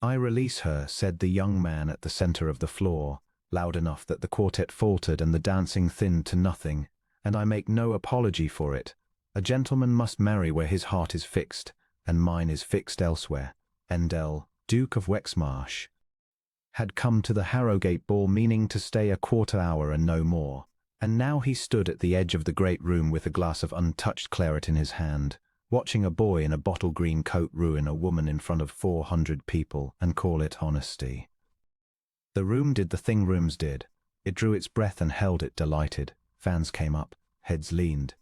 "I release her," said the young man at the center of the floor, loud enough that the quartet faltered and the dancing thinned to nothing, "and I make no apology for it. A gentleman must marry where his heart is fixed, and mine is fixed elsewhere." Endel, Duke of Wexmarsh, had come to the Harrogate ball meaning to stay a quarter hour and no more, and now he stood at the edge of the great room with a glass of untouched claret in his hand, watching a boy in a bottle-green coat ruin a woman in front of 400 people and call it honesty. The room did the thing rooms did. It drew its breath and held it delighted. Fans came up, heads leaned.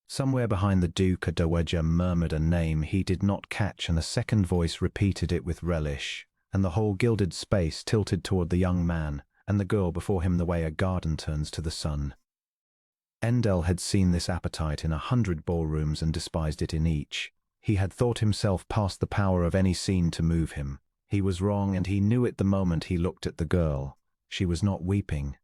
Somewhere behind the Duke a dowager murmured a name he did not catch, and a second voice repeated it with relish, and the whole gilded space tilted toward the young man and the girl before him the way a garden turns to the sun. Endel had seen this appetite in 100 ballrooms and despised it in each. He had thought himself past the power of any scene to move him. He was wrong, and he knew it the moment he looked at the girl. She was not weeping.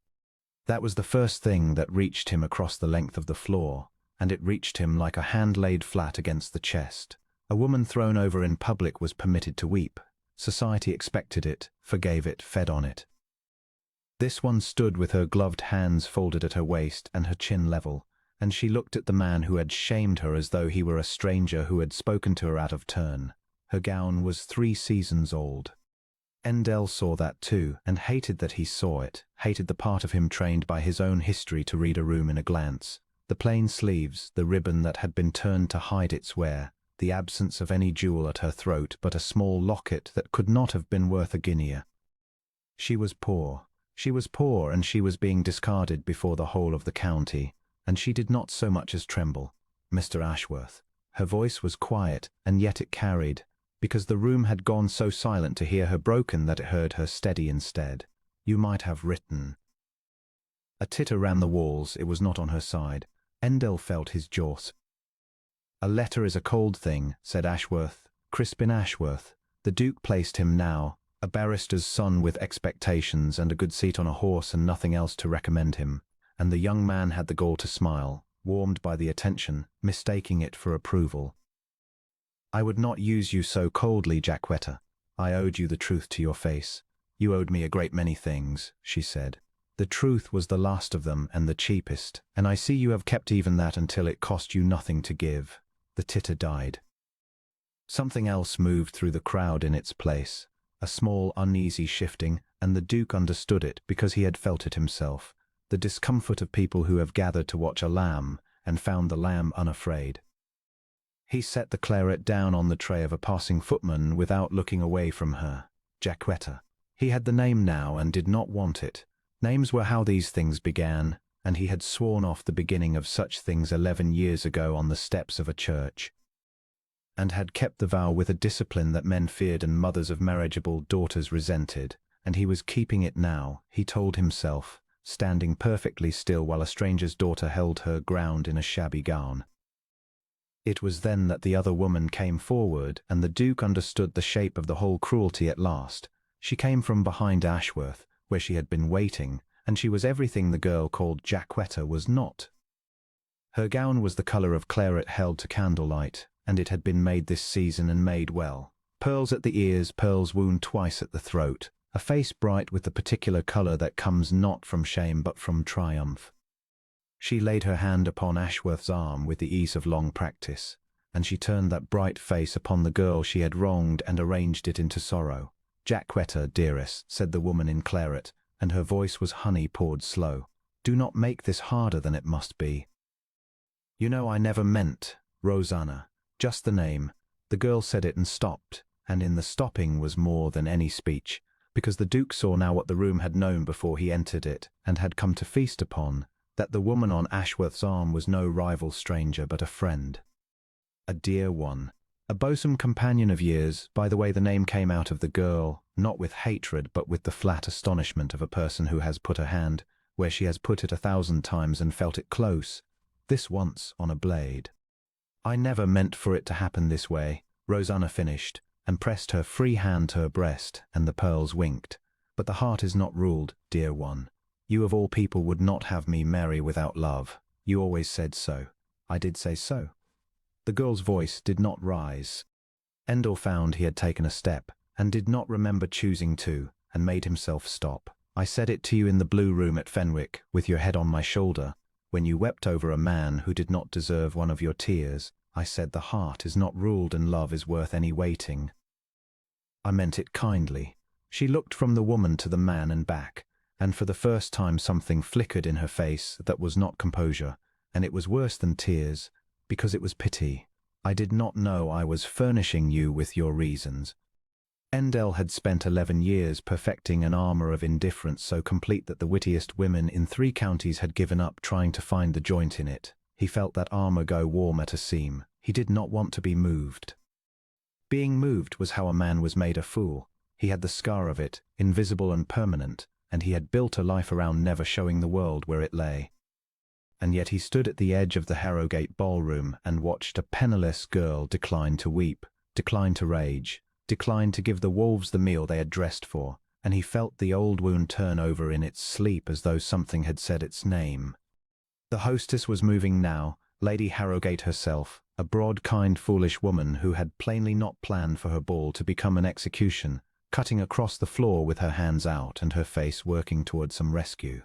That was the first thing that reached him across the length of the floor, and it reached him like a hand laid flat against the chest. A woman thrown over in public was permitted to weep. Society expected it, forgave it, fed on it. This one stood with her gloved hands folded at her waist and her chin level, and she looked at the man who had shamed her as though he were a stranger who had spoken to her out of turn. Her gown was 3 seasons old. Endel saw that too, and hated that he saw it, hated the part of him trained by his own history to read a room in a glance. The plain sleeves, the ribbon that had been turned to hide its wear, the absence of any jewel at her throat but a small locket that could not have been worth a guinea. She was poor. She was poor, and she was being discarded before the whole of the county, and she did not so much as tremble. "Mr. Ashworth." Her voice was quiet, and yet it carried, because the room had gone so silent to hear her broken that it heard her steady instead. "You might have written." A titter ran the walls. It was not on her side. Endel felt his jaw. "A letter is a cold thing," said Ashworth, Crispin Ashworth. The Duke placed him now, a barrister's son with expectations and a good seat on a horse and nothing else to recommend him, and the young man had the gall to smile, warmed by the attention, mistaking it for approval. "I would not use you so coldly, Jacquetta. I owed you the truth to your face. You owed me a great many things," she said. "The truth was the last of them and the cheapest, and I see you have kept even that until it cost you nothing to give." The titter died. Something else moved through the crowd in its place, a small, uneasy shifting, and the Duke understood it because he had felt it himself, the discomfort of people who have gathered to watch a lamb and found the lamb unafraid. He set the claret down on the tray of a passing footman without looking away from her. Jacquetta. He had the name now and did not want it. Names were how these things began, and he had sworn off the beginning of such things 11 years ago on the steps of a church, and had kept the vow with a discipline that men feared and mothers of marriageable daughters resented, and he was keeping it now, he told himself, standing perfectly still while a stranger's daughter held her ground in a shabby gown. It was then that the other woman came forward, and the Duke understood the shape of the whole cruelty at last. She came from behind Ashworth, where she had been waiting, and she was everything the girl called Jacquetta was not. Her gown was the colour of claret held to candlelight, and it had been made this season and made well. Pearls at the ears, pearls wound twice at the throat, a face bright with the particular colour that comes not from shame but from triumph. She laid her hand upon Ashworth's arm with the ease of long practice, and she turned that bright face upon the girl she had wronged and arranged it into sorrow. "Jacquetta, dearest," said the woman in claret, and her voice was honey poured slow, "do not make this harder than it must be. You know I never meant Rosanna. Just the name." The girl said it and stopped, and in the stopping was more than any speech, because the Duke saw now what the room had known before he entered it, and had come to feast upon, that the woman on Ashworth's arm was no rival stranger but a friend. A dear one. A bosom companion of years. By the way, the name came out of the girl, not with hatred but with the flat astonishment of a person who has put her hand where she has put it 1,000 times and felt it close, this once on a blade. "I never meant for it to happen this way," Rosanna finished, and pressed her free hand to her breast, and the pearls winked. "But the heart is not ruled, dear one. You of all people would not have me marry without love. You always said so." "I did say so." The girl's voice did not rise. Endel found he had taken a step, and did not remember choosing to, and made himself stop. I said it to you in the blue room at Fenwick, with your head on my shoulder, when you wept over a man who did not deserve one of your tears. I said the heart is not ruled and love is worth any waiting. I meant it kindly. She looked from the woman to the man and back, and for the first time something flickered in her face that was not composure, and it was worse than tears, because it was pity. I did not know I was furnishing you with your reasons. Endell had spent 11 years perfecting an armor of indifference so complete that the wittiest women in 3 counties had given up trying to find the joint in it. He felt that armor go warm at a seam. He did not want to be moved. Being moved was how a man was made a fool. He had the scar of it, invisible and permanent, and he had built a life around never showing the world where it lay. And yet he stood at the edge of the Harrogate ballroom and watched a penniless girl decline to weep, decline to rage, decline to give the wolves the meal they had dressed for, and he felt the old wound turn over in its sleep as though something had said its name. The hostess was moving now, Lady Harrogate herself, a broad, kind, foolish woman who had plainly not planned for her ball to become an execution, cutting across the floor with her hands out and her face working toward some rescue.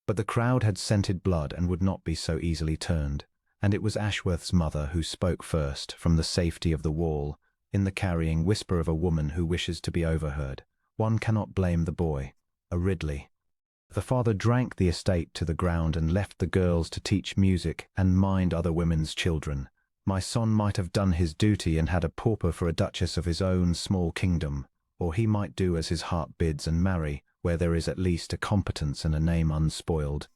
But the crowd had scented blood and would not be so easily turned, and it was Ashworth's mother who spoke first from the safety of the wall, in the carrying whisper of a woman who wishes to be overheard. One cannot blame the boy. A Ridley. The father drank the estate to the ground and left the girls to teach music and mind other women's children. My son might have done his duty and had a pauper for a duchess of his own small kingdom, or he might do as his heart bids and marry, where there is at least a competence and a name unspoiled.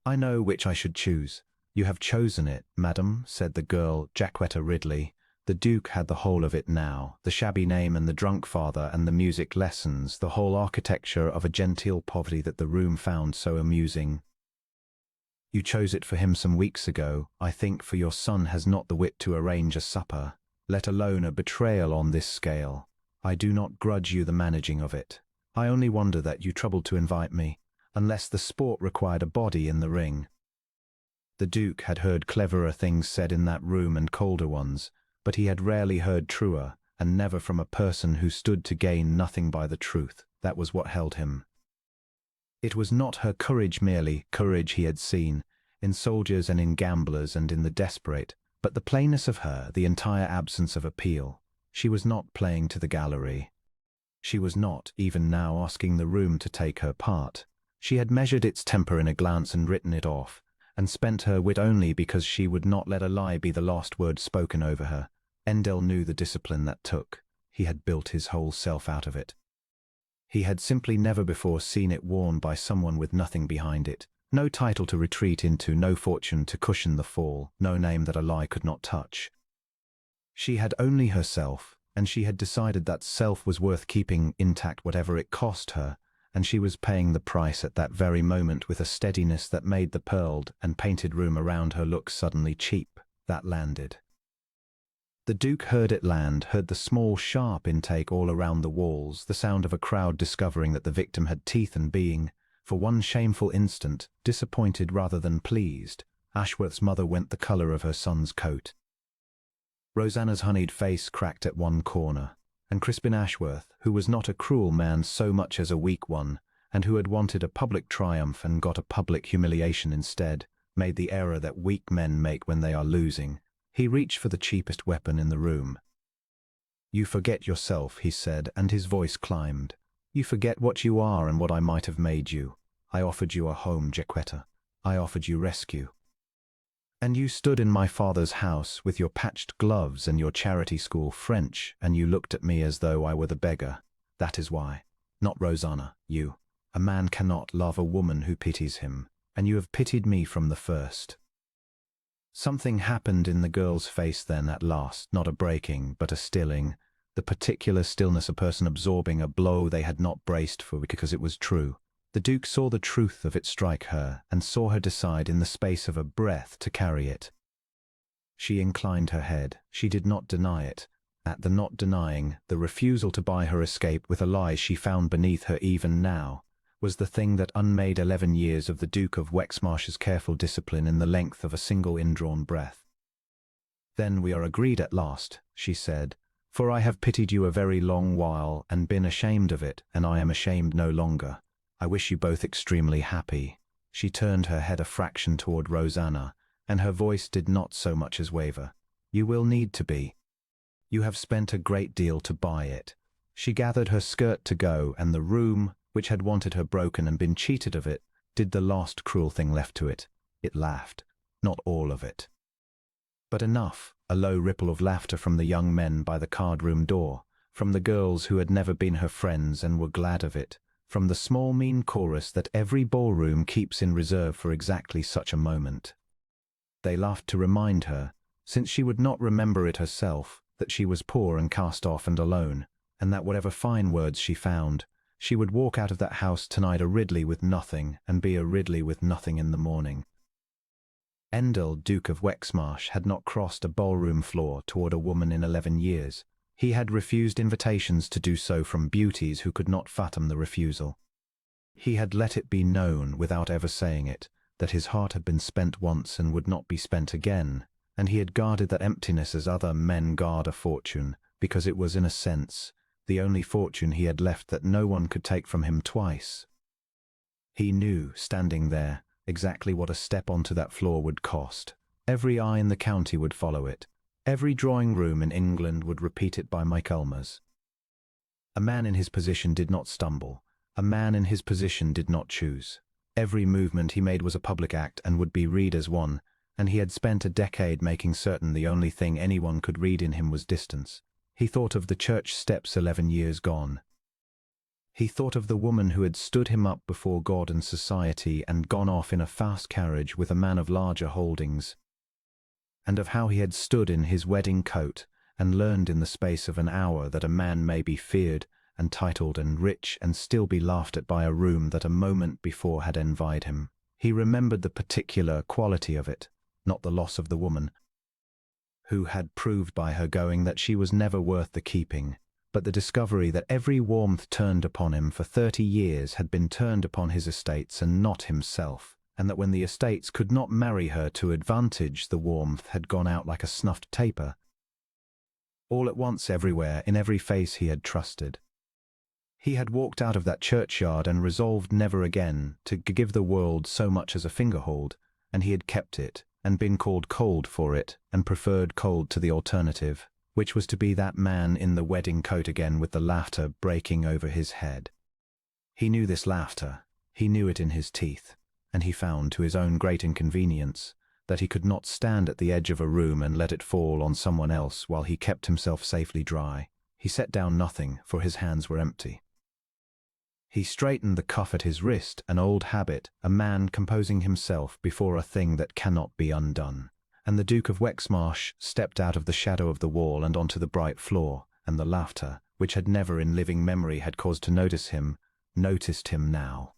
I know which I should choose. You have chosen it, madam, said the girl, Jacquetta Ridley. The Duke had the whole of it now, the shabby name and the drunk father and the music lessons, the whole architecture of a genteel poverty that the room found so amusing. You chose it for him some weeks ago, I think, for your son has not the wit to arrange a supper, let alone a betrayal on this scale. I do not grudge you the managing of it. I only wonder that you troubled to invite me, unless the sport required a body in the ring. The Duke had heard cleverer things said in that room and colder ones, but he had rarely heard truer, and never from a person who stood to gain nothing by the truth. That was what held him. It was not her courage merely, courage he had seen, in soldiers and in gamblers and in the desperate, but the plainness of her, the entire absence of appeal. She was not playing to the gallery. She was not, even now, asking the room to take her part. She had measured its temper in a glance and written it off, and spent her wit only because she would not let a lie be the last word spoken over her. Endell knew the discipline that took. He had built his whole self out of it. He had simply never before seen it worn by someone with nothing behind it. No title to retreat into, no fortune to cushion the fall, no name that a lie could not touch. She had only herself, and she had decided that self was worth keeping intact whatever it cost her, and she was paying the price at that very moment with a steadiness that made the pearled and painted room around her look suddenly cheap. That landed. The Duke heard it land, heard the small, sharp intake all around the walls, the sound of a crowd discovering that the victim had teeth and being, for one shameful instant, disappointed rather than pleased. Ashworth's mother went the colour of her son's coat. Rosanna's honeyed face cracked at one corner, and Crispin Ashworth, who was not a cruel man so much as a weak one, and who had wanted a public triumph and got a public humiliation instead, made the error that weak men make when they are losing. He reached for the cheapest weapon in the room. You forget yourself, he said, and his voice climbed. You forget what you are and what I might have made you. I offered you a home, Jacquetta. I offered you rescue. And you stood in my father's house with your patched gloves and your charity school French, and you looked at me as though I were the beggar. That is why. Not Rosanna, you. A man cannot love a woman who pities him, and you have pitied me from the first. Something happened in the girl's face then at last, not a breaking, but a stilling, the particular stillness a person absorbing a blow they had not braced for because it was true. The Duke saw the truth of it strike her, and saw her decide in the space of a breath to carry it. She inclined her head. She did not deny it. At the not denying, the refusal to buy her escape with a lie she found beneath her even now, was the thing that unmade 11 years of the Duke of Wexmarsh's careful discipline in the length of a single indrawn breath. Then we are agreed at last, she said, For I have pitied you a very long while and been ashamed of it, and I am ashamed no longer. I wish you both extremely happy." She turned her head a fraction toward Rosanna, and her voice did not so much as waver. "You will need to be. You have spent a great deal to buy it." She gathered her skirt to go, and the room, which had wanted her broken and been cheated of it, did the last cruel thing left to it. It laughed. Not all of it, but enough. A low ripple of laughter from the young men by the card-room door, from the girls who had never been her friends and were glad of it, from the small mean chorus that every ballroom keeps in reserve for exactly such a moment. They laughed to remind her, since she would not remember it herself, that she was poor and cast off and alone, and that whatever fine words she found, she would walk out of that house tonight a Ridley with nothing, and be a Ridley with nothing in the morning. Endel, Duke of Wexmarsh, had not crossed a ballroom floor toward a woman in 11 years. He had refused invitations to do so from beauties who could not fathom the refusal. He had let it be known, without ever saying it, that his heart had been spent once and would not be spent again, and he had guarded that emptiness as other men guard a fortune, because it was, in a sense, the only fortune he had left that no one could take from him twice. He knew, standing there, exactly what a step onto that floor would cost. Every eye in the county would follow it. Every drawing room in England would repeat it by Michaelmas. A man in his position did not stumble. A man in his position did not choose. Every movement he made was a public act and would be read as one, and he had spent a decade making certain the only thing anyone could read in him was distance. He thought of the church steps 11 years gone. He thought of the woman who had stood him up before God and society and gone off in a fast carriage with a man of larger holdings, and of how he had stood in his wedding coat and learned in the space of an hour that a man may be feared and titled and rich and still be laughed at by a room that a moment before had envied him. He remembered the particular quality of it, not the loss of the woman, who had proved by her going that she was never worth the keeping, but the discovery that every warmth turned upon him for 30 years had been turned upon his estates and not himself, and that when the estates could not marry her to advantage, the warmth had gone out like a snuffed taper. All at once, everywhere, in every face he had trusted. He had walked out of that churchyard and resolved never again to give the world so much as a fingerhold, and he had kept it, and been called cold for it, and preferred cold to the alternative, which was to be that man in the wedding coat again with the laughter breaking over his head. He knew this laughter, he knew it in his teeth, and he found, to his own great inconvenience, that he could not stand at the edge of a room and let it fall on someone else while he kept himself safely dry. He set down nothing, for his hands were empty. He straightened the cuff at his wrist, an old habit, a man composing himself before a thing that cannot be undone. And the Duke of Wexmarsh stepped out of the shadow of the wall and onto the bright floor, and the laughter, which had never in living memory had caused to notice him, noticed him now.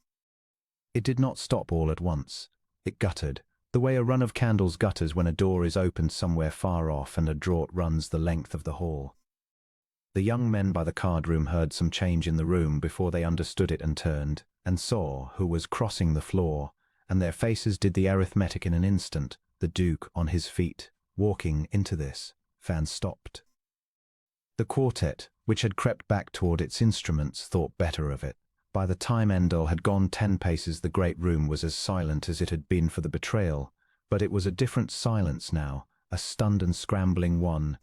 It did not stop all at once. It guttered, the way a run of candles gutters when a door is opened somewhere far off and a draught runs the length of the hall. The young men by the card-room heard some change in the room before they understood it and turned, and saw who was crossing the floor, and their faces did the arithmetic in an instant. The Duke on his feet, walking into this. Fan stopped. The quartet, which had crept back toward its instruments, thought better of it. By the time Endel had gone 10 paces, the great room was as silent as it had been for the betrayal, but it was a different silence now, a stunned and scrambling one.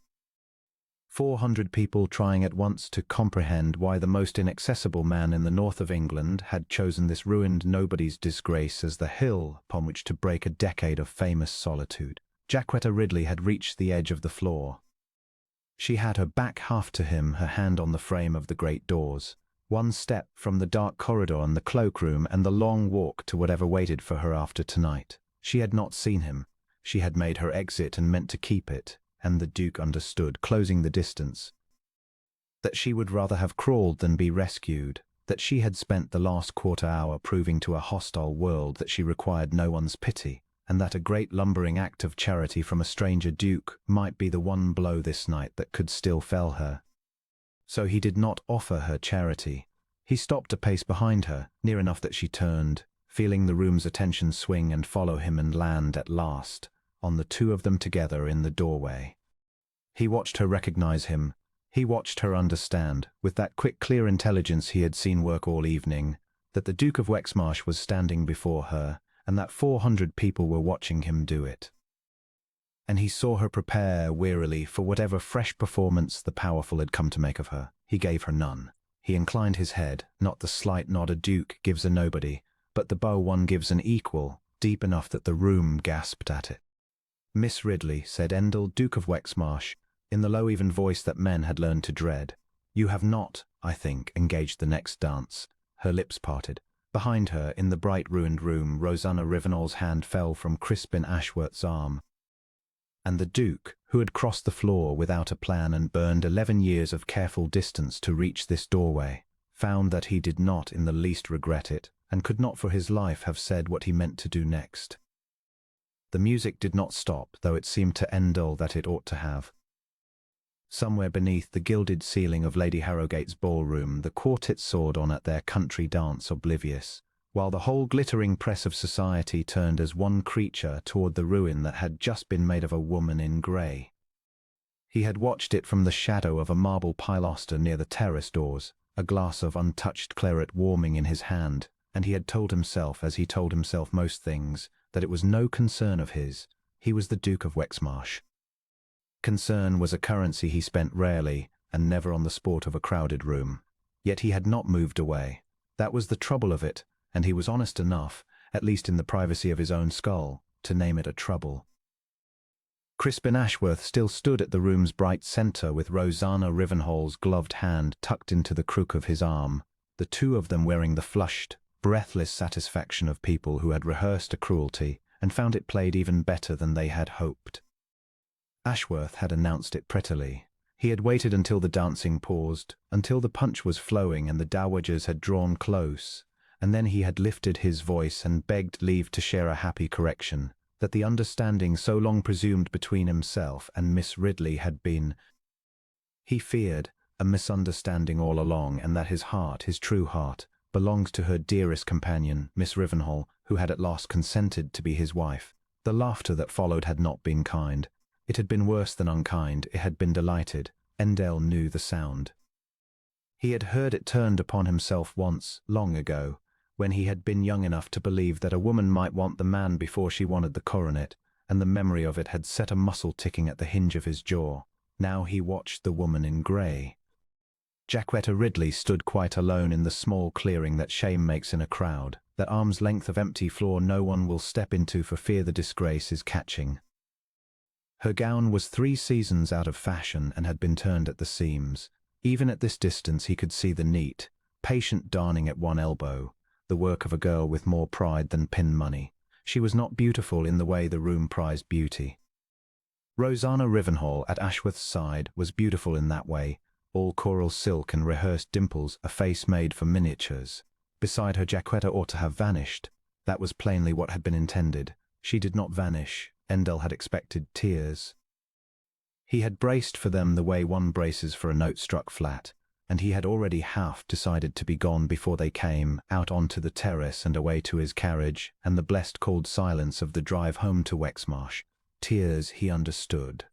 400 people trying at once to comprehend why the most inaccessible man in the north of England had chosen this ruined nobody's disgrace as the hill upon which to break a decade of famous solitude. Jacquetta Ridley had reached the edge of the floor. She had her back half to him, her hand on the frame of the great doors. One step from the dark corridor and the cloakroom and the long walk to whatever waited for her after tonight. She had not seen him. She had made her exit and meant to keep it. And the Duke understood, closing the distance, that she would rather have crawled than be rescued, that she had spent the last quarter hour proving to a hostile world that she required no one's pity, and that a great lumbering act of charity from a stranger duke might be the one blow this night that could still fell her. So he did not offer her charity. He stopped a pace behind her, near enough that she turned, feeling the room's attention swing and follow him and land at last on the two of them together in the doorway. He watched her recognize him. He watched her understand, with that quick, clear intelligence he had seen work all evening, that the Duke of Wexmarsh was standing before her, and that 400 people were watching him do it. And he saw her prepare wearily for whatever fresh performance the powerful had come to make of her. He gave her none. He inclined his head, not the slight nod a duke gives a nobody, but the bow one gives an equal, deep enough that the room gasped at it. "Miss Ridley," said Endell, Duke of Wexmarsh, in the low even voice that men had learned to dread, "you have not, I think, engaged the next dance." Her lips parted. Behind her, in the bright ruined room, Rosanna Rivenhol's hand fell from Crispin Ashworth's arm, and the Duke, who had crossed the floor without a plan and burned 11 years of careful distance to reach this doorway, found that he did not in the least regret it, and could not for his life have said what he meant to do next. The music did not stop, though it seemed to Endell that it ought to have. Somewhere beneath the gilded ceiling of Lady Harrowgate's ballroom, the quartet soared on at their country dance oblivious, while the whole glittering press of society turned as one creature toward the ruin that had just been made of a woman in grey. He had watched it from the shadow of a marble pilaster near the terrace doors, a glass of untouched claret warming in his hand, and he had told himself, as he told himself most things, that it was no concern of his. He was the Duke of Wexmarsh. Concern was a currency he spent rarely, and never on the sport of a crowded room. Yet he had not moved away. That was the trouble of it, and he was honest enough, at least in the privacy of his own skull, to name it a trouble. Crispin Ashworth still stood at the room's bright centre with Rosanna Rivenhol's gloved hand tucked into the crook of his arm, the two of them wearing the flushed, breathless satisfaction of people who had rehearsed a cruelty and found it played even better than they had hoped. Ashworth had announced it prettily. He had waited until the dancing paused, until the punch was flowing and the dowagers had drawn close, and then he had lifted his voice and begged leave to share a happy correction, that the understanding so long presumed between himself and Miss Ridley had been, he feared, a misunderstanding all along, and that his heart, his true heart, belonged to her dearest companion, Miss Rivenhol, who had at last consented to be his wife. The laughter that followed had not been kind. It had been worse than unkind. It had been delighted. Endell knew the sound. He had heard it turned upon himself once, long ago, when he had been young enough to believe that a woman might want the man before she wanted the coronet, and the memory of it had set a muscle ticking at the hinge of his jaw. Now he watched the woman in grey. Jacquetta Ridley stood quite alone in the small clearing that shame makes in a crowd, that arm's length of empty floor no one will step into for fear the disgrace is catching. Her gown was 3 seasons out of fashion and had been turned at the seams. Even at this distance he could see the neat, patient darning at one elbow, the work of a girl with more pride than pin money. She was not beautiful in the way the room prized beauty. Rosanna Rivenhol at Ashworth's side was beautiful in that way, all coral silk and rehearsed dimples, a face made for miniatures. Beside her, Jacquetta ought to have vanished. That was plainly what had been intended. She did not vanish. Endell had expected tears. He had braced for them the way one braces for a note struck flat, and he had already half decided to be gone before they came out onto the terrace and away to his carriage and the blessed cold silence of the drive home to Wexmarsh. Tears he understood.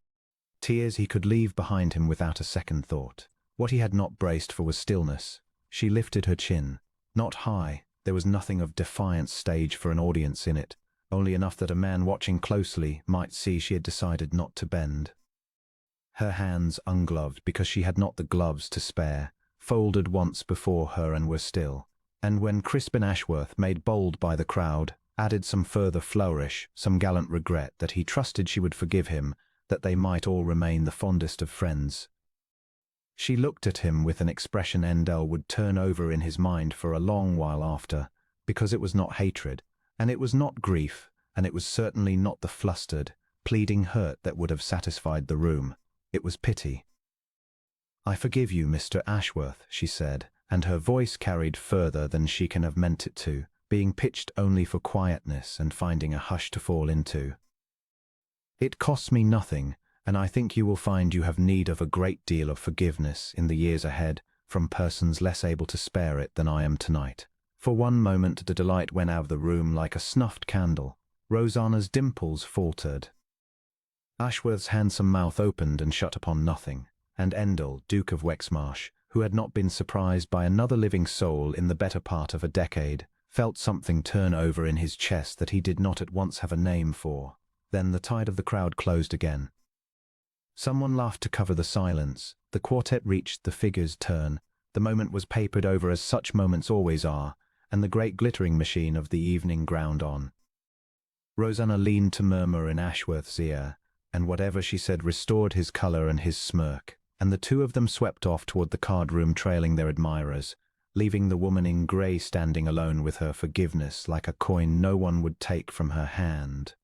Tears he could leave behind him without a second thought. What he had not braced for was stillness. She lifted her chin. Not high. There was nothing of defiance stage for an audience in it, only enough that a man watching closely might see she had decided not to bend. Her hands, ungloved because she had not the gloves to spare, folded once before her and were still, and when Crispin Ashworth, made bold by the crowd, added some further flourish, some gallant regret that he trusted she would forgive him, that they might all remain the fondest of friends. She looked at him with an expression Endell would turn over in his mind for a long while after, because it was not hatred, and it was not grief, and it was certainly not the flustered, pleading hurt that would have satisfied the room. It was pity. "I forgive you, Mr. Ashworth," she said, and her voice carried further than she can have meant it to, being pitched only for quietness and finding a hush to fall into. "It costs me nothing, and I think you will find you have need of a great deal of forgiveness in the years ahead from persons less able to spare it than I am tonight." For one moment the delight went out of the room like a snuffed candle. Rosanna's dimples faltered. Ashworth's handsome mouth opened and shut upon nothing, and Endel, Duke of Wexmarsh, who had not been surprised by another living soul in the better part of a decade, felt something turn over in his chest that he did not at once have a name for. Then the tide of the crowd closed again. Someone laughed to cover the silence. The quartet reached the figure's turn. The moment was papered over as such moments always are, and the great glittering machine of the evening ground on. Rosanna leaned to murmur in Ashworth's ear, and whatever she said restored his colour and his smirk, and the two of them swept off toward the card-room trailing their admirers, leaving the woman in grey standing alone with her forgiveness like a coin no one would take from her hand.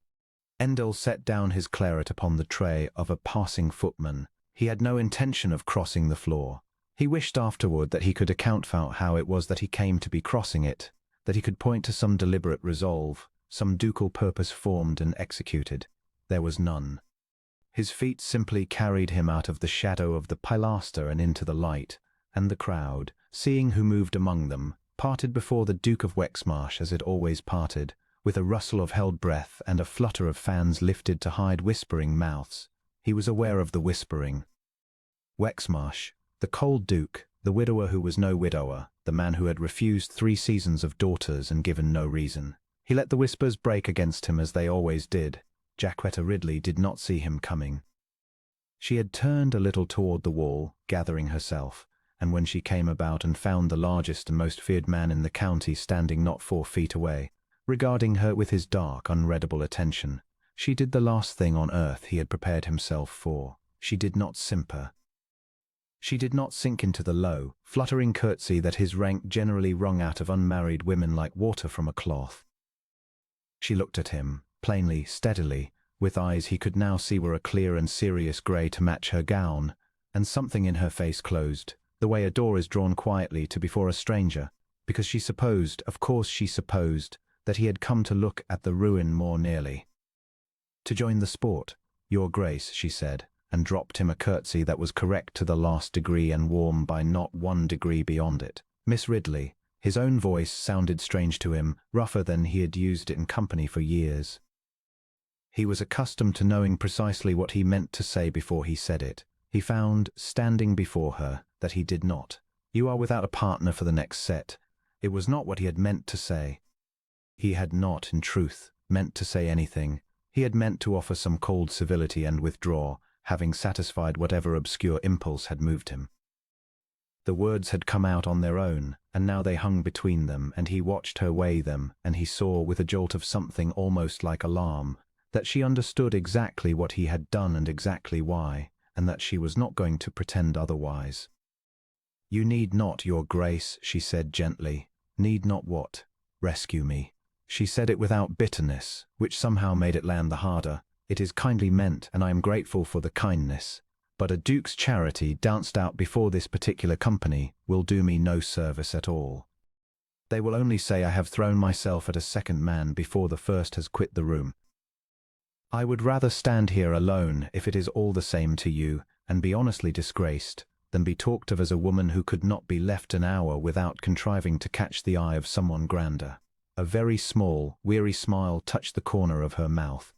Endel set down his claret upon the tray of a passing footman. He had no intention of crossing the floor. He wished afterward that he could account for how it was that he came to be crossing it, that he could point to some deliberate resolve, some ducal purpose formed and executed. There was none. His feet simply carried him out of the shadow of the pilaster and into the light, and the crowd, seeing who moved among them, parted before the Duke of Wexmarsh as it always parted, with a rustle of held breath and a flutter of fans lifted to hide whispering mouths. He was aware of the whispering. Wexmarsh, the cold duke, the widower who was no widower, the man who had refused 3 seasons of daughters and given no reason. He let the whispers break against him as they always did. Jacquetta Ridley did not see him coming. She had turned a little toward the wall, gathering herself, and when she came about and found the largest and most feared man in the county standing not 4 feet away, regarding her with his dark, unreadable attention, she did the last thing on earth he had prepared himself for. She did not simper. She did not sink into the low, fluttering curtsy that his rank generally wrung out of unmarried women like water from a cloth. She looked at him, plainly, steadily, with eyes he could now see were a clear and serious grey to match her gown, and something in her face closed, the way a door is drawn quietly to before a stranger, because she supposed, of course she supposed, that he had come to look at the ruin more nearly. "To join the sport, your grace," she said, and dropped him a curtsy that was correct to the last degree and warm by not 1 degree beyond it. Miss Ridley. His own voice sounded strange to him, rougher than he had used it in company for years. He was accustomed to knowing precisely what he meant to say before he said it. He found, standing before her, that he did not. "You are without a partner for the next set." It was not what he had meant to say. He had not, in truth, meant to say anything. He had meant to offer some cold civility and withdraw, having satisfied whatever obscure impulse had moved him. The words had come out on their own, and now they hung between them, and he watched her weigh them, and he saw, with a jolt of something almost like alarm, that she understood exactly what he had done and exactly why, and that she was not going to pretend otherwise. "You need not, your grace," she said gently. "Need not what? Rescue me." She said it without bitterness, which somehow made it land the harder. "It is kindly meant, and I am grateful for the kindness. But a duke's charity, danced out before this particular company, will do me no service at all. They will only say I have thrown myself at a second man before the first has quit the room. I would rather stand here alone, if it is all the same to you, and be honestly disgraced, than be talked of as a woman who could not be left an hour without contriving to catch the eye of someone grander." A very small, weary smile touched the corner of her mouth.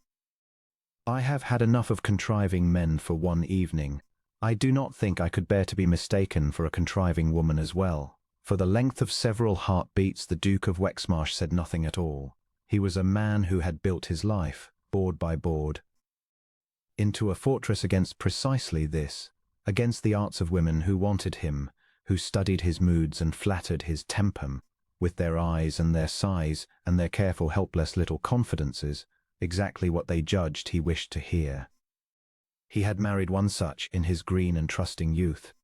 "I have had enough of contriving men for 1 evening. I do not think I could bear to be mistaken for a contriving woman as well." For the length of several heartbeats the Duke of Wexmarsh said nothing at all. He was a man who had built his life, board by board, into a fortress against precisely this, against the arts of women who wanted him, who studied his moods and flattered his temper, with their eyes and their sighs and their careful helpless little confidences, exactly what they judged he wished to hear. He had married one such in his green and trusting youth.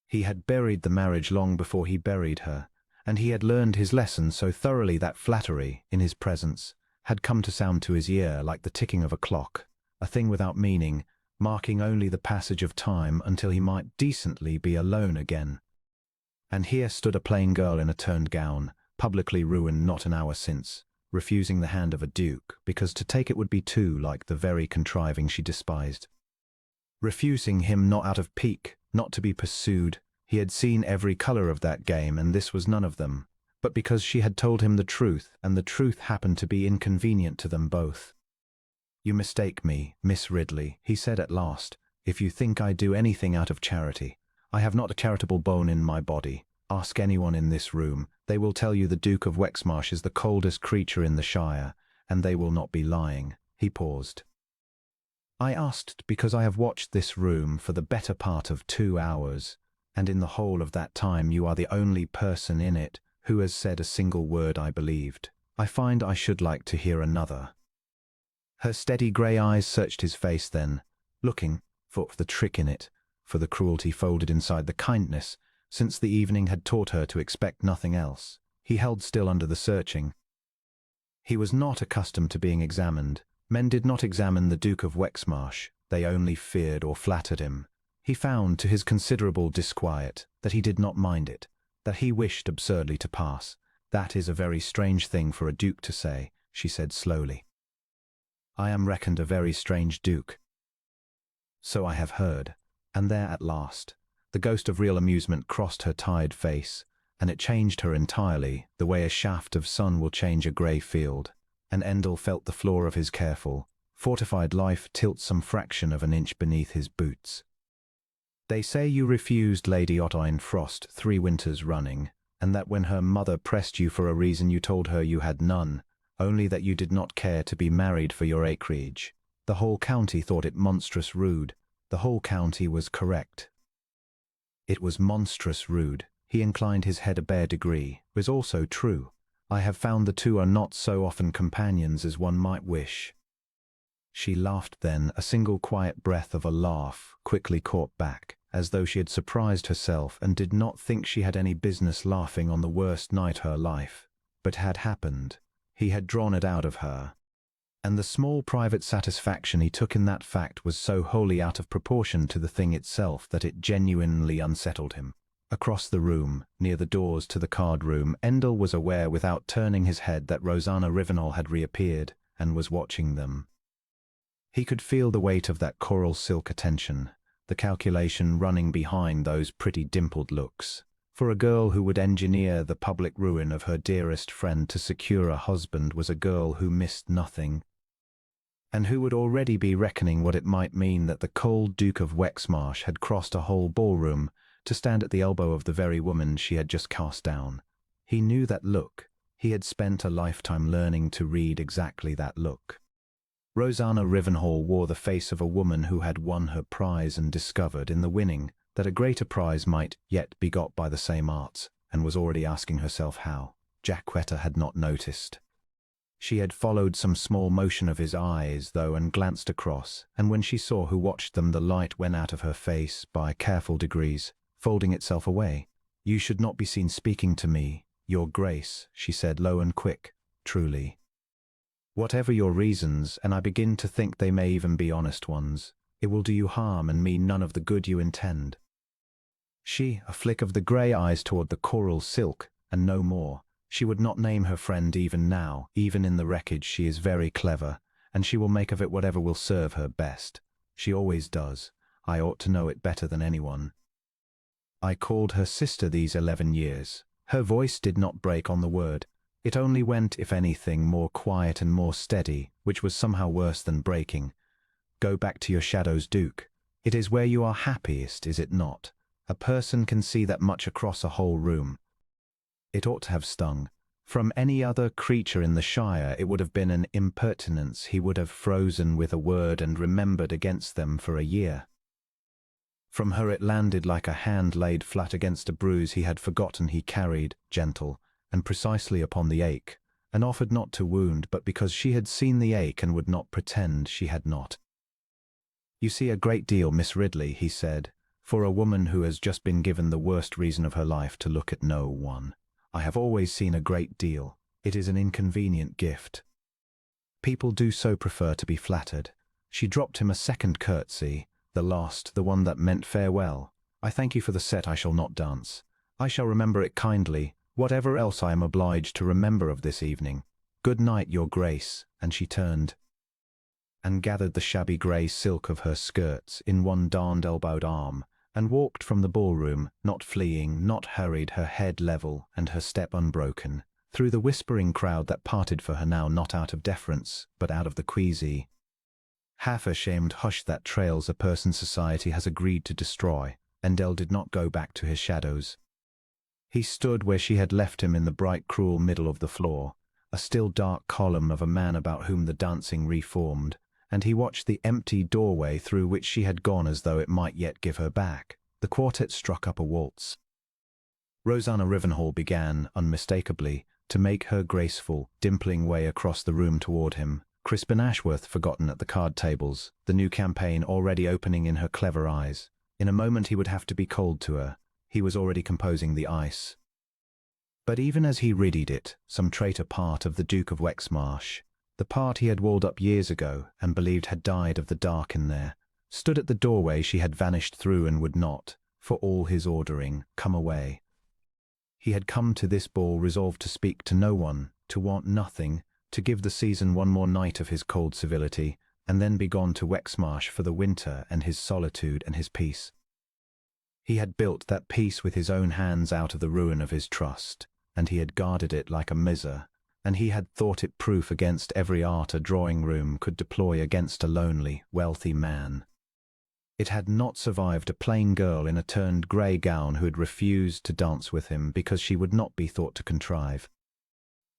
He had buried the marriage long before he buried her, and he had learned his lesson so thoroughly that flattery, in his presence, had come to sound to his ear like the ticking of a clock, a thing without meaning, marking only the passage of time until he might decently be alone again. And here stood a plain girl in a turned gown, publicly ruined not an hour since, refusing the hand of a duke, because to take it would be too like the very contriving she despised. Refusing him not out of pique, not to be pursued. He had seen every colour of that game, and this was none of them, but because she had told him the truth, and the truth happened to be inconvenient to them both. "You mistake me, Miss Ridley," he said at last. If you think I do anything out of charity, I have not a charitable bone in my body. Ask anyone in this room. They will tell you the Duke of Wexmarsh is the coldest creature in the Shire, and they will not be lying." He paused. "I asked because I have watched this room for the better part of 2 hours, and in the whole of that time you are the only person in it who has said a single word I believed. I find I should like to hear another." Her steady grey eyes searched his face then, looking for the trick in it, for the cruelty folded inside the kindness, since the evening had taught her to expect nothing else. He held still under the searching. He was not accustomed to being examined. Men did not examine the Duke of Wexmarsh, they only feared or flattered him. He found, to his considerable disquiet, that he did not mind it, that he wished absurdly to pass. "That is a very strange thing for a duke to say," she said slowly. "I am reckoned a very strange duke." "So I have heard." And there at last, the ghost of real amusement crossed her tired face, and it changed her entirely, the way a shaft of sun will change a grey field. And Endel felt the floor of his careful, fortified life tilt some fraction of an inch beneath his boots. "They say you refused Lady Ottine Frost 3 winters running, and that when her mother pressed you for a reason you told her you had none, only that you did not care to be married for your acreage. The whole county thought it monstrous rude." The whole county was correct. It was monstrous rude. He inclined his head a bare degree. It was also true. "I have found the two are not so often companions as one might wish." She laughed then, a single quiet breath of a laugh, quickly caught back, as though she had surprised herself and did not think she had any business laughing on the worst night of her life. But had happened. He had drawn it out of her. And the small private satisfaction he took in that fact was so wholly out of proportion to the thing itself that it genuinely unsettled him. Across the room, near the doors to the card room, Endel was aware without turning his head that Rosanna Rivenhall had reappeared and was watching them. He could feel the weight of that coral silk attention, the calculation running behind those pretty dimpled looks. For a girl who would engineer the public ruin of her dearest friend to secure a husband was a girl who missed nothing, and who would already be reckoning what it might mean that the cold Duke of Wexmarsh had crossed a whole ballroom to stand at the elbow of the very woman she had just cast down. He knew that look. He had spent a lifetime learning to read exactly that look. Rosanna Rivenhall wore the face of a woman who had won her prize and discovered, in the winning, that a greater prize might yet be got by the same arts, and was already asking herself how. Jacquetta had not noticed. She had followed some small motion of his eyes, though, and glanced across, and when she saw who watched them, the light went out of her face by careful degrees, folding itself away. "You should not be seen speaking to me, Your Grace," she said, low and quick, "truly. Whatever your reasons, and I begin to think they may even be honest ones, it will do you harm and mean none of the good you intend." A flick of the grey eyes toward the coral silk, and no more. She would not name her friend even now. Even in the wreckage she is very clever, and she will make of it whatever will serve her best. She always does. I ought to know it better than anyone. I called her sister these 11 years. Her voice did not break on the word. It only went, if anything, more quiet and more steady, which was somehow worse than breaking. "Go back to your shadows, Duke. It is where you are happiest, is it not? A person can see that much across a whole room." It ought to have stung. From any other creature in the Shire it would have been an impertinence he would have frozen with a word and remembered against them for a year. From her it landed like a hand laid flat against a bruise he had forgotten he carried, gentle, and precisely upon the ache, and offered not to wound, but because she had seen the ache and would not pretend she had not. "You see a great deal, Miss Ridley," he said, "for a woman who has just been given the worst reason of her life to look at no one. I have always seen a great deal. It is an inconvenient gift. People do so prefer to be flattered." She dropped him a second curtsy, the last, the one that meant farewell. "I thank you for the set I shall not dance. I shall remember it kindly, whatever else I am obliged to remember of this evening. Good night, Your Grace." And she turned and gathered the shabby grey silk of her skirts in one darned elbowed arm, and walked from the ballroom, not fleeing, not hurried, her head level and her step unbroken, through the whispering crowd that parted for her now not out of deference, but out of the queasy. half ashamed hush that trails a person society has agreed to destroy. Endel did not go back to his shadows. He stood where she had left him in the bright, cruel middle of the floor, a still dark column of a man about whom the dancing reformed, and he watched the empty doorway through which she had gone as though it might yet give her back. The quartet struck up a waltz. Rosanna Rivenhall began, unmistakably, to make her graceful, dimpling way across the room toward him, Crispin Ashworth forgotten at the card tables, the new campaign already opening in her clever eyes. In a moment he would have to be cold to her. He was already composing the ice. But even as he readied it, some traitor part of the Duke of Wexmarsh, the part he had walled up years ago and believed had died of the dark in there, stood at the doorway she had vanished through and would not, for all his ordering, come away. He had come to this ball resolved to speak to no one, to want nothing, to give the season one more night of his cold civility, and then be gone to Wexmarsh for the winter and his solitude and his peace. He had built that peace with his own hands out of the ruin of his trust, and he had guarded it like a miser, and he had thought it proof against every art a drawing-room could deploy against a lonely, wealthy man. It had not survived a plain girl in a turned grey gown who had refused to dance with him because she would not be thought to contrive.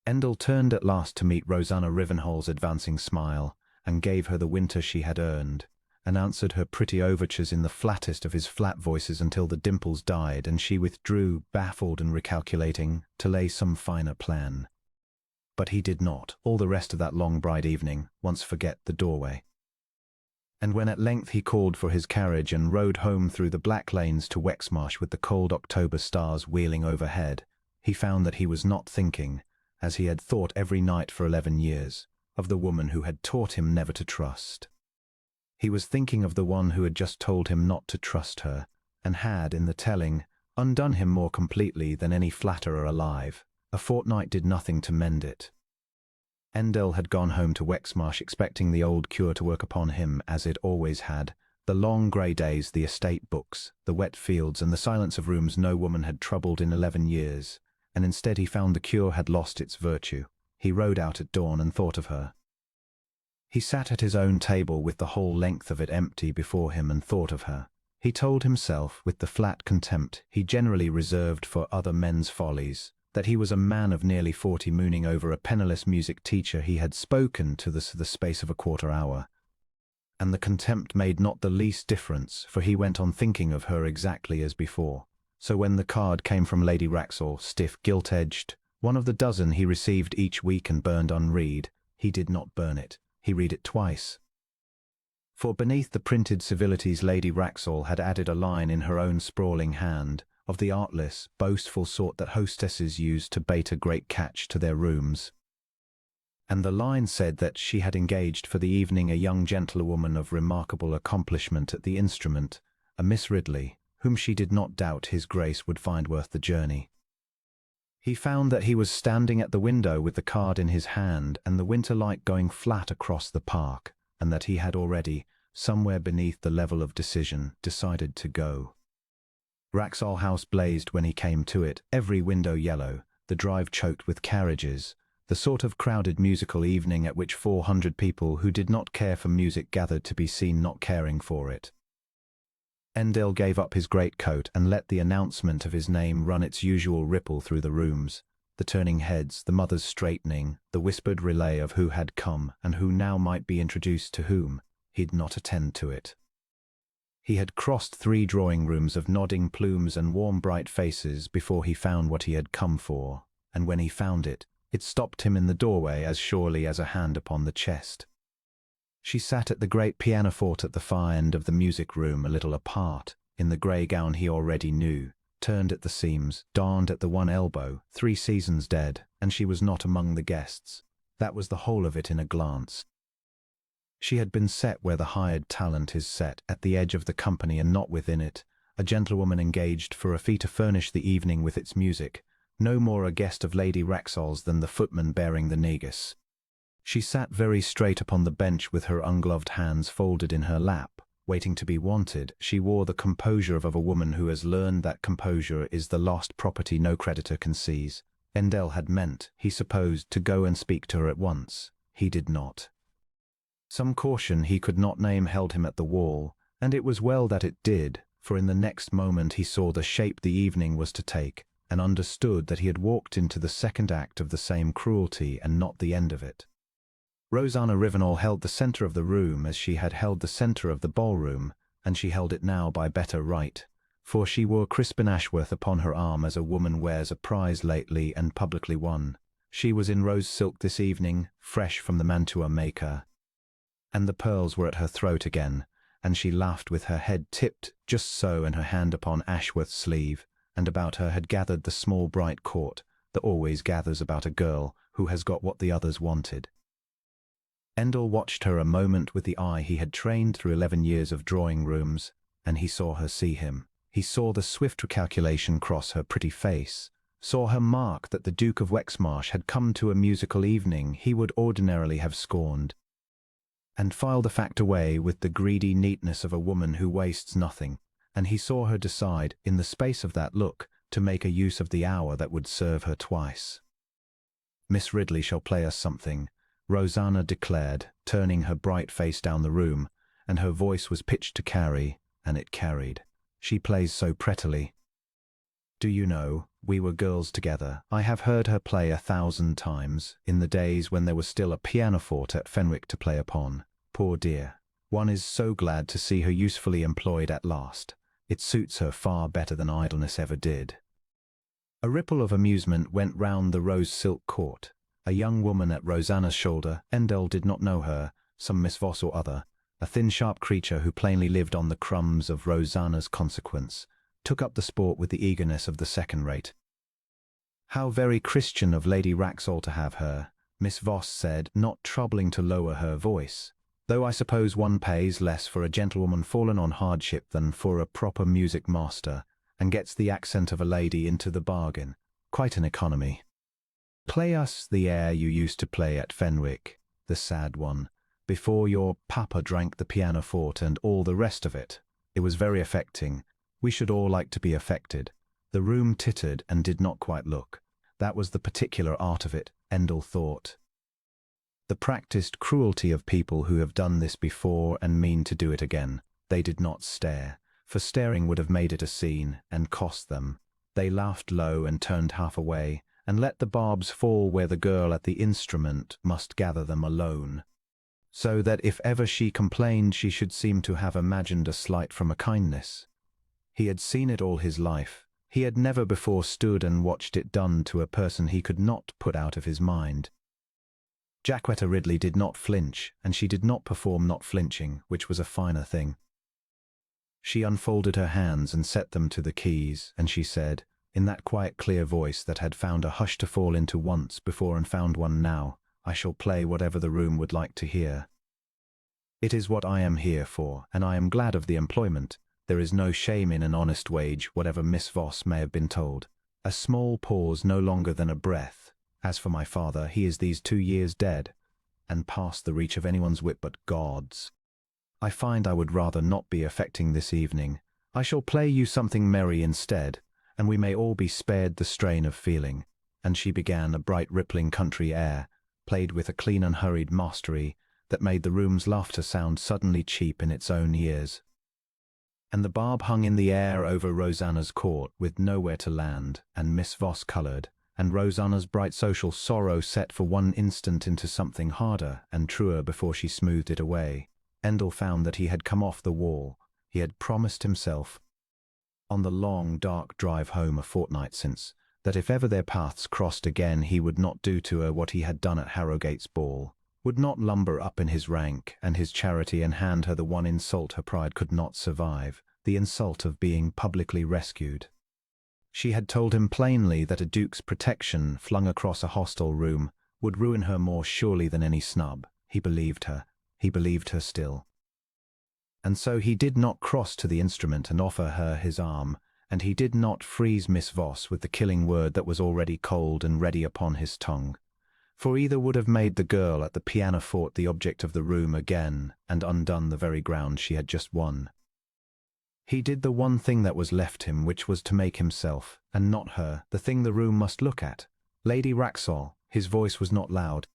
Endel turned at last to meet Rosanna Rivenhall's advancing smile, and gave her the winter she had earned, and answered her pretty overtures in the flattest of his flat voices until the dimples died, and she withdrew, baffled and recalculating, to lay some finer plan. But he did not, all the rest of that long bride evening, once forget the doorway. And when at length he called for his carriage and rode home through the black lanes to Wexmarsh with the cold October stars wheeling overhead, he found that he was not thinking, as he had thought every night for 11 years, of the woman who had taught him never to trust. He was thinking of the one who had just told him not to trust her, and had, in the telling, undone him more completely than any flatterer alive. A fortnight did nothing to mend it. Endel had gone home to Wexmarsh expecting the old cure to work upon him as it always had, the long grey days, the estate books, the wet fields, and the silence of rooms no woman had troubled in 11 years, and instead he found the cure had lost its virtue. He rode out at dawn and thought of her. He sat at his own table with the whole length of it empty before him and thought of her. He told himself, with the flat contempt he generally reserved for other men's follies, that he was a man of nearly 40 mooning over a penniless music teacher he had spoken to the space of a quarter hour. And the contempt made not the least difference, for he went on thinking of her exactly as before. So when the card came from Lady Wraxall, stiff, gilt-edged, one of the dozen he received each week and burned unread, he did not burn it. He read it twice. For beneath the printed civilities Lady Wraxall had added a line in her own sprawling hand, of the artless, boastful sort that hostesses use to bait a great catch to their rooms. And the line said that she had engaged for the evening a young gentlewoman of remarkable accomplishment at the instrument, a Miss Ridley, whom she did not doubt his Grace would find worth the journey. He found that he was standing at the window with the card in his hand and the winter light going flat across the park, and that he had already, somewhere beneath the level of decision, decided to go. Wraxall House blazed when he came to it, every window yellow, the drive choked with carriages, the sort of crowded musical evening at which 400 people who did not care for music gathered to be seen not caring for it. Endel gave up his greatcoat and let the announcement of his name run its usual ripple through the rooms, the turning heads, the mothers straightening, the whispered relay of who had come and who now might be introduced to whom. He'd not attend to it. He had crossed 3 drawing-rooms of nodding plumes and warm bright faces before he found what he had come for, and when he found it, it stopped him in the doorway as surely as a hand upon the chest. She sat at the great pianoforte at the far end of the music-room a little apart, in the grey gown he already knew, turned at the seams, darned at the one elbow, 3 seasons dead, and she was not among the guests. That was the whole of it in a glance. She had been set where the hired talent is set, at the edge of the company and not within it, a gentlewoman engaged for a fee to furnish the evening with its music, no more a guest of Lady Wraxall's than the footman bearing the negus. She sat very straight upon the bench with her ungloved hands folded in her lap, waiting to be wanted. She wore the composure of a woman who has learned that composure is the lost property no creditor can seize. Endel had meant, he supposed, to go and speak to her at once. He did not. Some caution he could not name held him at the wall, and it was well that it did, for in the next moment he saw the shape the evening was to take, and understood that he had walked into the second act of the same cruelty and not the end of it. Rosanna Rivenel held the centre of the room as she had held the centre of the ballroom, and she held it now by better right, for she wore Crispin Ashworth upon her arm as a woman wears a prize lately and publicly won. She was in rose silk this evening, fresh from the mantua maker, and the pearls were at her throat again, and she laughed with her head tipped just so and her hand upon Ashworth's sleeve, and about her had gathered the small bright court that always gathers about a girl who has got what the others wanted. Endel watched her a moment with the eye he had trained through 11 years of drawing rooms, and he saw her see him. He saw the swift recalculation cross her pretty face, saw her mark that the Duke of Wexmarsh had come to a musical evening he would ordinarily have scorned, and filed the fact away with the greedy neatness of a woman who wastes nothing, and he saw her decide, in the space of that look, to make a use of the hour that would serve her twice. "Miss Ridley shall play us something," Rosanna declared, turning her bright face down the room, and her voice was pitched to carry, and it carried. "She plays so prettily. Do you know, we were girls together. I have heard her play 1,000 times, in the days when there was still a pianoforte at Fenwick to play upon. Poor dear. One is so glad to see her usefully employed at last. It suits her far better than idleness ever did." A ripple of amusement went round the rose silk court. A young woman at Rosanna's shoulder, Endel did not know her, some Miss Voss or other, a thin sharp creature who plainly lived on the crumbs of Rosanna's consequence, took up the sport with the eagerness of the second-rate. "How very Christian of Lady Wraxall to have her," Miss Voss said, not troubling to lower her voice, "though I suppose one pays less for a gentlewoman fallen on hardship than for a proper music master, and gets the accent of a lady into the bargain. Quite an economy. Play us the air you used to play at Fenwick, the sad one, before your papa drank the pianoforte and all the rest of it. It was very affecting. We should all like to be affected." The room tittered and did not quite look. That was the particular art of it, Endel thought. The practiced cruelty of people who have done this before and mean to do it again. They did not stare, for staring would have made it a scene and cost them. They laughed low and turned half away, and let the barbs fall where the girl at the instrument must gather them alone, so that if ever she complained she should seem to have imagined a slight from a kindness. He had seen it all his life. He had never before stood and watched it done to a person he could not put out of his mind. Jacquetta Ridley did not flinch, and she did not perform not flinching, which was a finer thing. She unfolded her hands and set them to the keys, and she said, in that quiet clear voice that had found a hush to fall into once before and found one now, "I shall play whatever the room would like to hear. It is what I am here for, and I am glad of the employment. There is no shame in an honest wage, whatever Miss Voss may have been told." A small pause no longer than a breath. "As for my father, he is these 2 years dead, and past the reach of anyone's wit but God's. I find I would rather not be affecting this evening. I shall play you something merry instead, and we may all be spared the strain of feeling." And she began a bright rippling country air, played with a clean unhurried mastery that made the room's laughter sound suddenly cheap in its own ears. And the barb hung in the air over Rosanna's court with nowhere to land, and Miss Voss coloured, and Rosanna's bright social sorrow set for one instant into something harder and truer before she smoothed it away. Endel found that he had come off the wall. He had promised himself, on the long, dark drive home a fortnight since, that if ever their paths crossed again he would not do to her what he had done at Harrowgate's ball, would not lumber up in his rank and his charity and hand her the one insult her pride could not survive, the insult of being publicly rescued. She had told him plainly that a duke's protection flung across a hostel room would ruin her more surely than any snub. He believed her. He believed her still. And so he did not cross to the instrument and offer her his arm, and he did not freeze Miss Voss with the killing word that was already cold and ready upon his tongue, for either would have made the girl at the pianoforte the object of the room again and undone the very ground she had just won. He did the one thing that was left him, which was to make himself, and not her, the thing the room must look at. Lady Wraxall. His voice was not loud.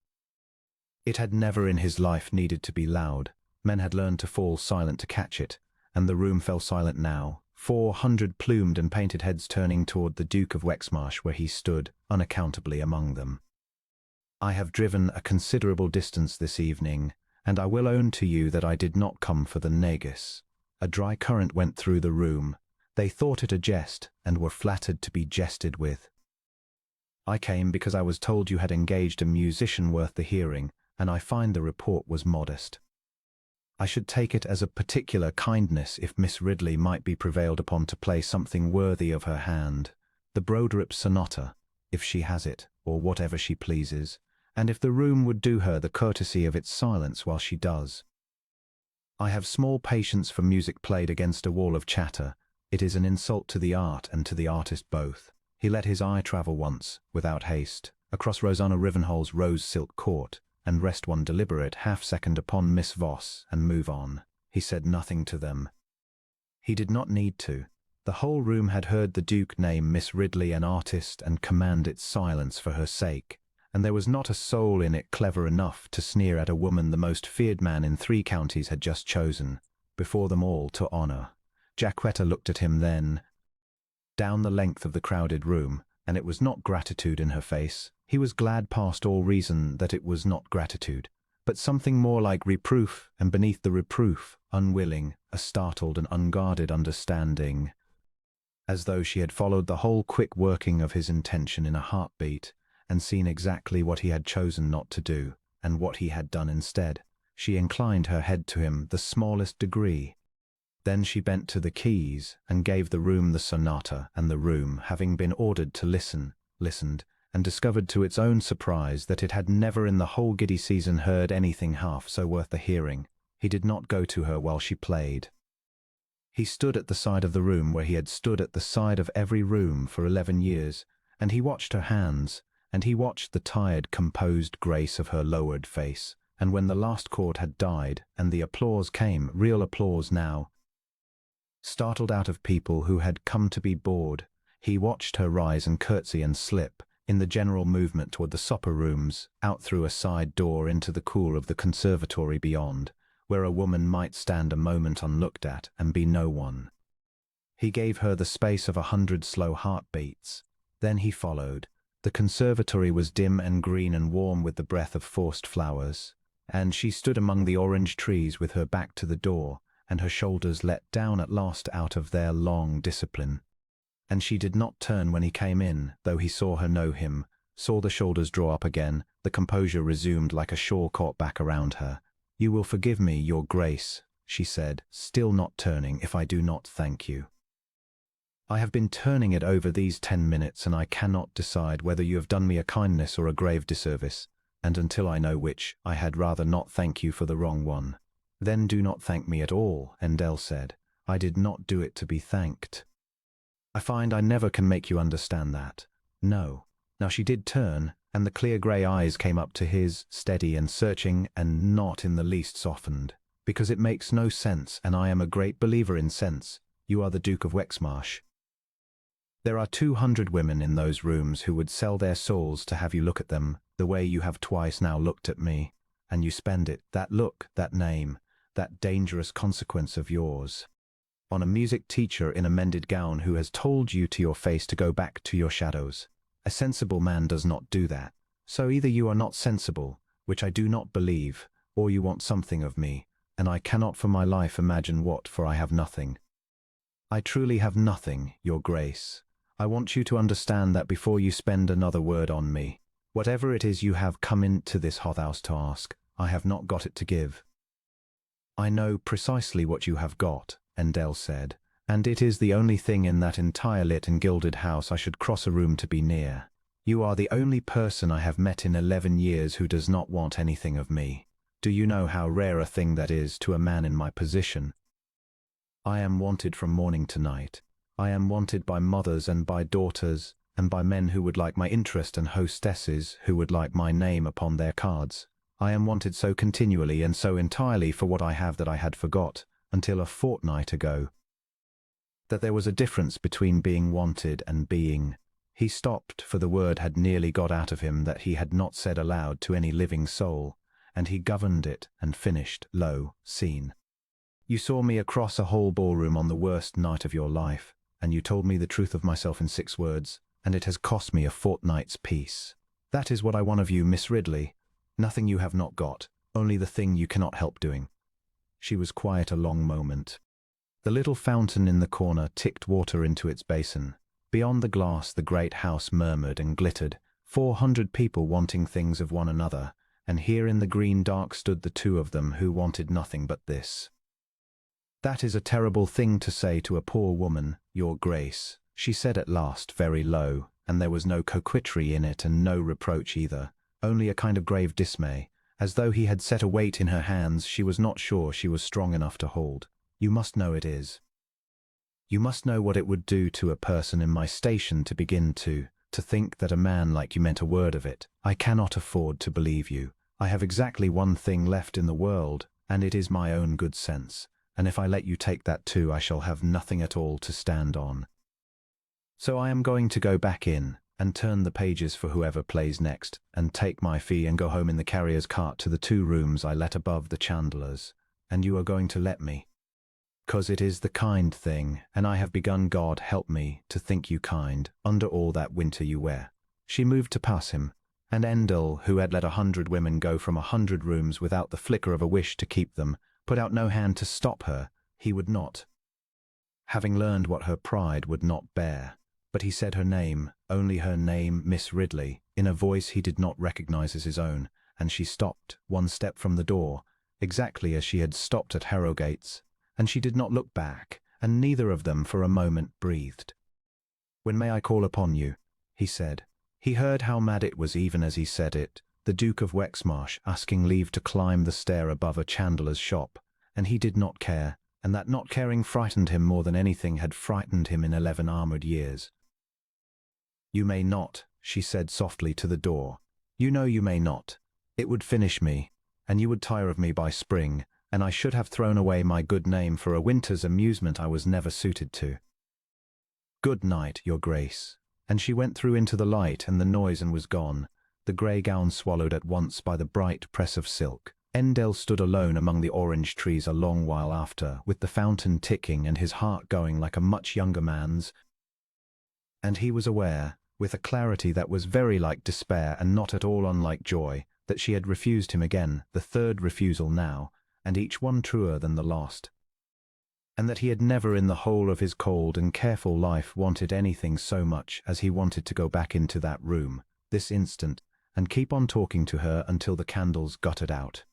It had never in his life needed to be loud. Men had learned to fall silent to catch it, and the room fell silent now, 400 plumed and painted heads turning toward the Duke of Wexmarsh where he stood, unaccountably among them. I have driven a considerable distance this evening, and I will own to you that I did not come for the negus. A dry current went through the room. They thought it a jest, and were flattered to be jested with. I came because I was told you had engaged a musician worth the hearing, and I find the report was modest. I should take it as a particular kindness if Miss Ridley might be prevailed upon to play something worthy of her hand, the Brodripp sonata, if she has it, or whatever she pleases, and if the room would do her the courtesy of its silence while she does. I have small patience for music played against a wall of chatter. It is an insult to the art and to the artist both. He let his eye travel once, without haste, across Rosanna Rivenhol's rose-silk court, and rest one deliberate half-second upon Miss Voss, and move on. He said nothing to them. He did not need to. The whole room had heard the Duke name Miss Ridley an artist and command its silence for her sake, and there was not a soul in it clever enough to sneer at a woman the most feared man in 3 counties had just chosen, before them all to honour. Jacquetta looked at him then, down the length of the crowded room, and it was not gratitude in her face. He was glad past all reason that it was not gratitude, but something more like reproof, and beneath the reproof, unwilling, a startled and unguarded understanding, as though she had followed the whole quick working of his intention in a heartbeat, and seen exactly what he had chosen not to do, and what he had done instead. She inclined her head to him the smallest degree. Then she bent to the keys, and gave the room the sonata, and the room, having been ordered to listen, listened, and discovered to its own surprise that it had never in the whole giddy season heard anything half so worth the hearing. He did not go to her while she played. He stood at the side of the room where he had stood at the side of every room for 11 years, and he watched her hands, and he watched the tired, composed grace of her lowered face, and when the last chord had died, and the applause came, real applause now, startled out of people who had come to be bored, he watched her rise and curtsy and slip, in the general movement toward the supper rooms, out through a side door into the cool of the conservatory beyond, where a woman might stand a moment unlooked at and be no one. He gave her the space of 100 slow heartbeats. Then he followed. The conservatory was dim and green and warm with the breath of forced flowers, and she stood among the orange trees with her back to the door, and her shoulders let down at last out of their long discipline. And she did not turn when he came in, though he saw her know him, saw the shoulders draw up again, the composure resumed like a shawl caught back around her. "You will forgive me, your grace," she said, still not turning, "if I do not thank you. I have been turning it over these 10 minutes, and I cannot decide whether you have done me a kindness or a grave disservice, and until I know which, I had rather not thank you for the wrong one." "Then do not thank me at all," Endell said. "I did not do it to be thanked. I find I never can make you understand that. No." Now she did turn, and the clear grey eyes came up to his, steady and searching, and not in the least softened. "Because it makes no sense, and I am a great believer in sense. You are the Duke of Wexmarsh. There are 200 women in those rooms who would sell their souls to have you look at them, the way you have twice now looked at me. And you spend it, that look, that name, that dangerous consequence of yours, on a music teacher in a mended gown who has told you to your face to go back to your shadows. A sensible man does not do that. So either you are not sensible, which I do not believe, or you want something of me, and I cannot for my life imagine what, for I have nothing. I truly have nothing, your grace. I want you to understand that before you spend another word on me. Whatever it is you have come into this hothouse to ask, I have not got it to give." "I know precisely what you have got," Endell said, "and it is the only thing in that entire lit and gilded house I should cross a room to be near. You are the only person I have met in 11 years who does not want anything of me. Do you know how rare a thing that is to a man in my position? I am wanted from morning to night. I am wanted by mothers and by daughters, and by men who would like my interest and hostesses who would like my name upon their cards. I am wanted so continually and so entirely for what I have that I had forgot, until a fortnight ago, that there was a difference between being wanted and being." He stopped, for the word had nearly got out of him that he had not said aloud to any living soul, and he governed it and finished, lo, scene. You saw me across a whole ballroom on the worst night of your life, and you told me the truth of myself in 6 words, and it has cost me a fortnight's peace. That is what I want of you, Miss Ridley. Nothing you have not got, only the thing you cannot help doing." She was quiet a long moment. The little fountain in the corner ticked water into its basin. Beyond the glass the great house murmured and glittered, 400 people wanting things of one another, and here in the green dark stood the 2 of them who wanted nothing but this. "That is a terrible thing to say to a poor woman, Your Grace," she said at last, very low, and there was no coquetry in it and no reproach either, only a kind of grave dismay, as though he had set a weight in her hands she was not sure she was strong enough to hold. "You must know it is. You must know what it would do to a person in my station to begin to think that a man like you meant a word of it. I cannot afford to believe you. I have exactly one thing left in the world, and it is my own good sense, and if I let you take that too, I shall have nothing at all to stand on. So I am going to go back in, and turn the pages for whoever plays next, and take my fee and go home in the carrier's cart to the 2 rooms I let above the chandler's, and you are going to let me. 'Cause it is the kind thing, and I have begun, God help me, to think you kind, under all that winter you wear." She moved to pass him, and Endel, who had let 100 women go from 100 rooms without the flicker of a wish to keep them, put out no hand to stop her. He would not, having learned what her pride would not bear. But he said her name, only her name, Miss Ridley, in a voice he did not recognize as his own, and she stopped 1 step from the door, exactly as she had stopped at Harrogate, and she did not look back, and neither of them for a moment breathed. "When may I call upon you?" he said. He heard how mad it was even as he said it, the Duke of Wexmarsh asking leave to climb the stair above a chandler's shop, and he did not care, and that not caring frightened him more than anything had frightened him in 11 armoured years. "You may not," she said softly to the door. "You know you may not. It would finish me, and you would tire of me by spring, and I should have thrown away my good name for a winter's amusement I was never suited to. Good night, Your Grace." And she went through into the light, and the noise and was gone, the grey gown swallowed at once by the bright press of silk. Endel stood alone among the orange trees a long while after, with the fountain ticking and his heart going like a much younger man's, and he was aware, with a clarity that was very like despair and not at all unlike joy, that she had refused him again, the 3rd refusal now, and each one truer than the last, and that he had never in the whole of his cold and careful life wanted anything so much as he wanted to go back into that room, this instant, and keep on talking to her until the candles guttered out.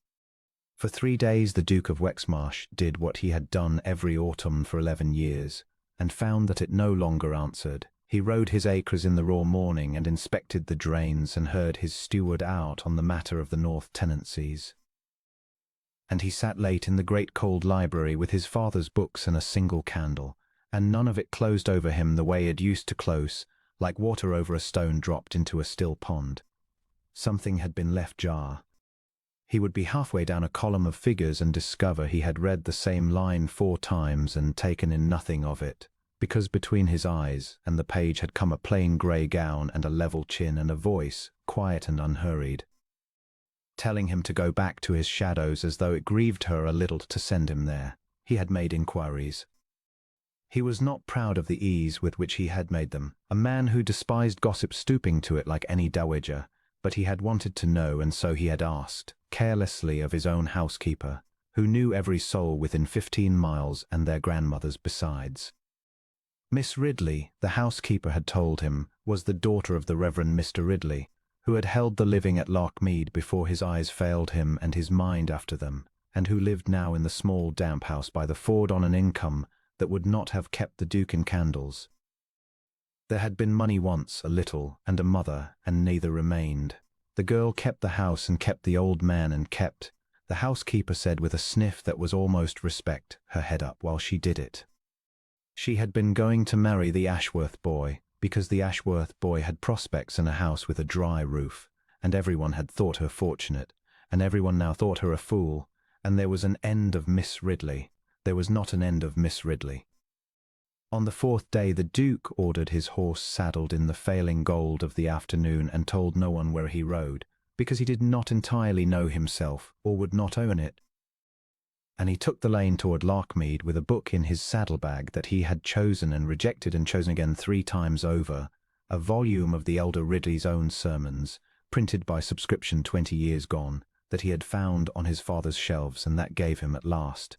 For 3 days the Duke of Wexmarsh did what he had done every autumn for 11 years, and found that it no longer answered. He rode his acres in the raw morning and inspected the drains and heard his steward out on the matter of the North tenancies. And he sat late in the great cold library with his father's books and a single candle, and none of it closed over him the way it used to close, like water over a stone dropped into a still pond. Something had been left jar. He would be halfway down a column of figures and discover he had read the same line 4 times and taken in nothing of it, because between his eyes and the page had come a plain grey gown and a level chin and a voice, quiet and unhurried, telling him to go back to his shadows as though it grieved her a little to send him there. He had made inquiries. He was not proud of the ease with which he had made them, a man who despised gossip stooping to it like any dowager, but he had wanted to know, and so he had asked, carelessly of his own housekeeper, who knew every soul within 15 miles and their grandmothers besides. Miss Ridley, the housekeeper had told him, was the daughter of the Reverend Mr. Ridley, who had held the living at Lochmead before his eyes failed him and his mind after them, and who lived now in the small damp house by the ford on an income that would not have kept the Duke in candles. There had been money once, a little, and a mother, and neither remained. The girl kept the house and kept the old man and kept, the housekeeper said with a sniff that was almost respect, her head up while she did it. She had been going to marry the Ashworth boy, because the Ashworth boy had prospects and a house with a dry roof, and everyone had thought her fortunate, and everyone now thought her a fool, and there was an end of Miss Ridley. There was not an end of Miss Ridley. On the 4th day the Duke ordered his horse saddled in the failing gold of the afternoon and told no one where he rode, because he did not entirely know himself, or would not own it. And he took the lane toward Larkmead with a book in his saddlebag that he had chosen and rejected and chosen again 3 times over, a volume of the elder Ridley's own sermons, printed by subscription 20 years gone, that he had found on his father's shelves, and that gave him at last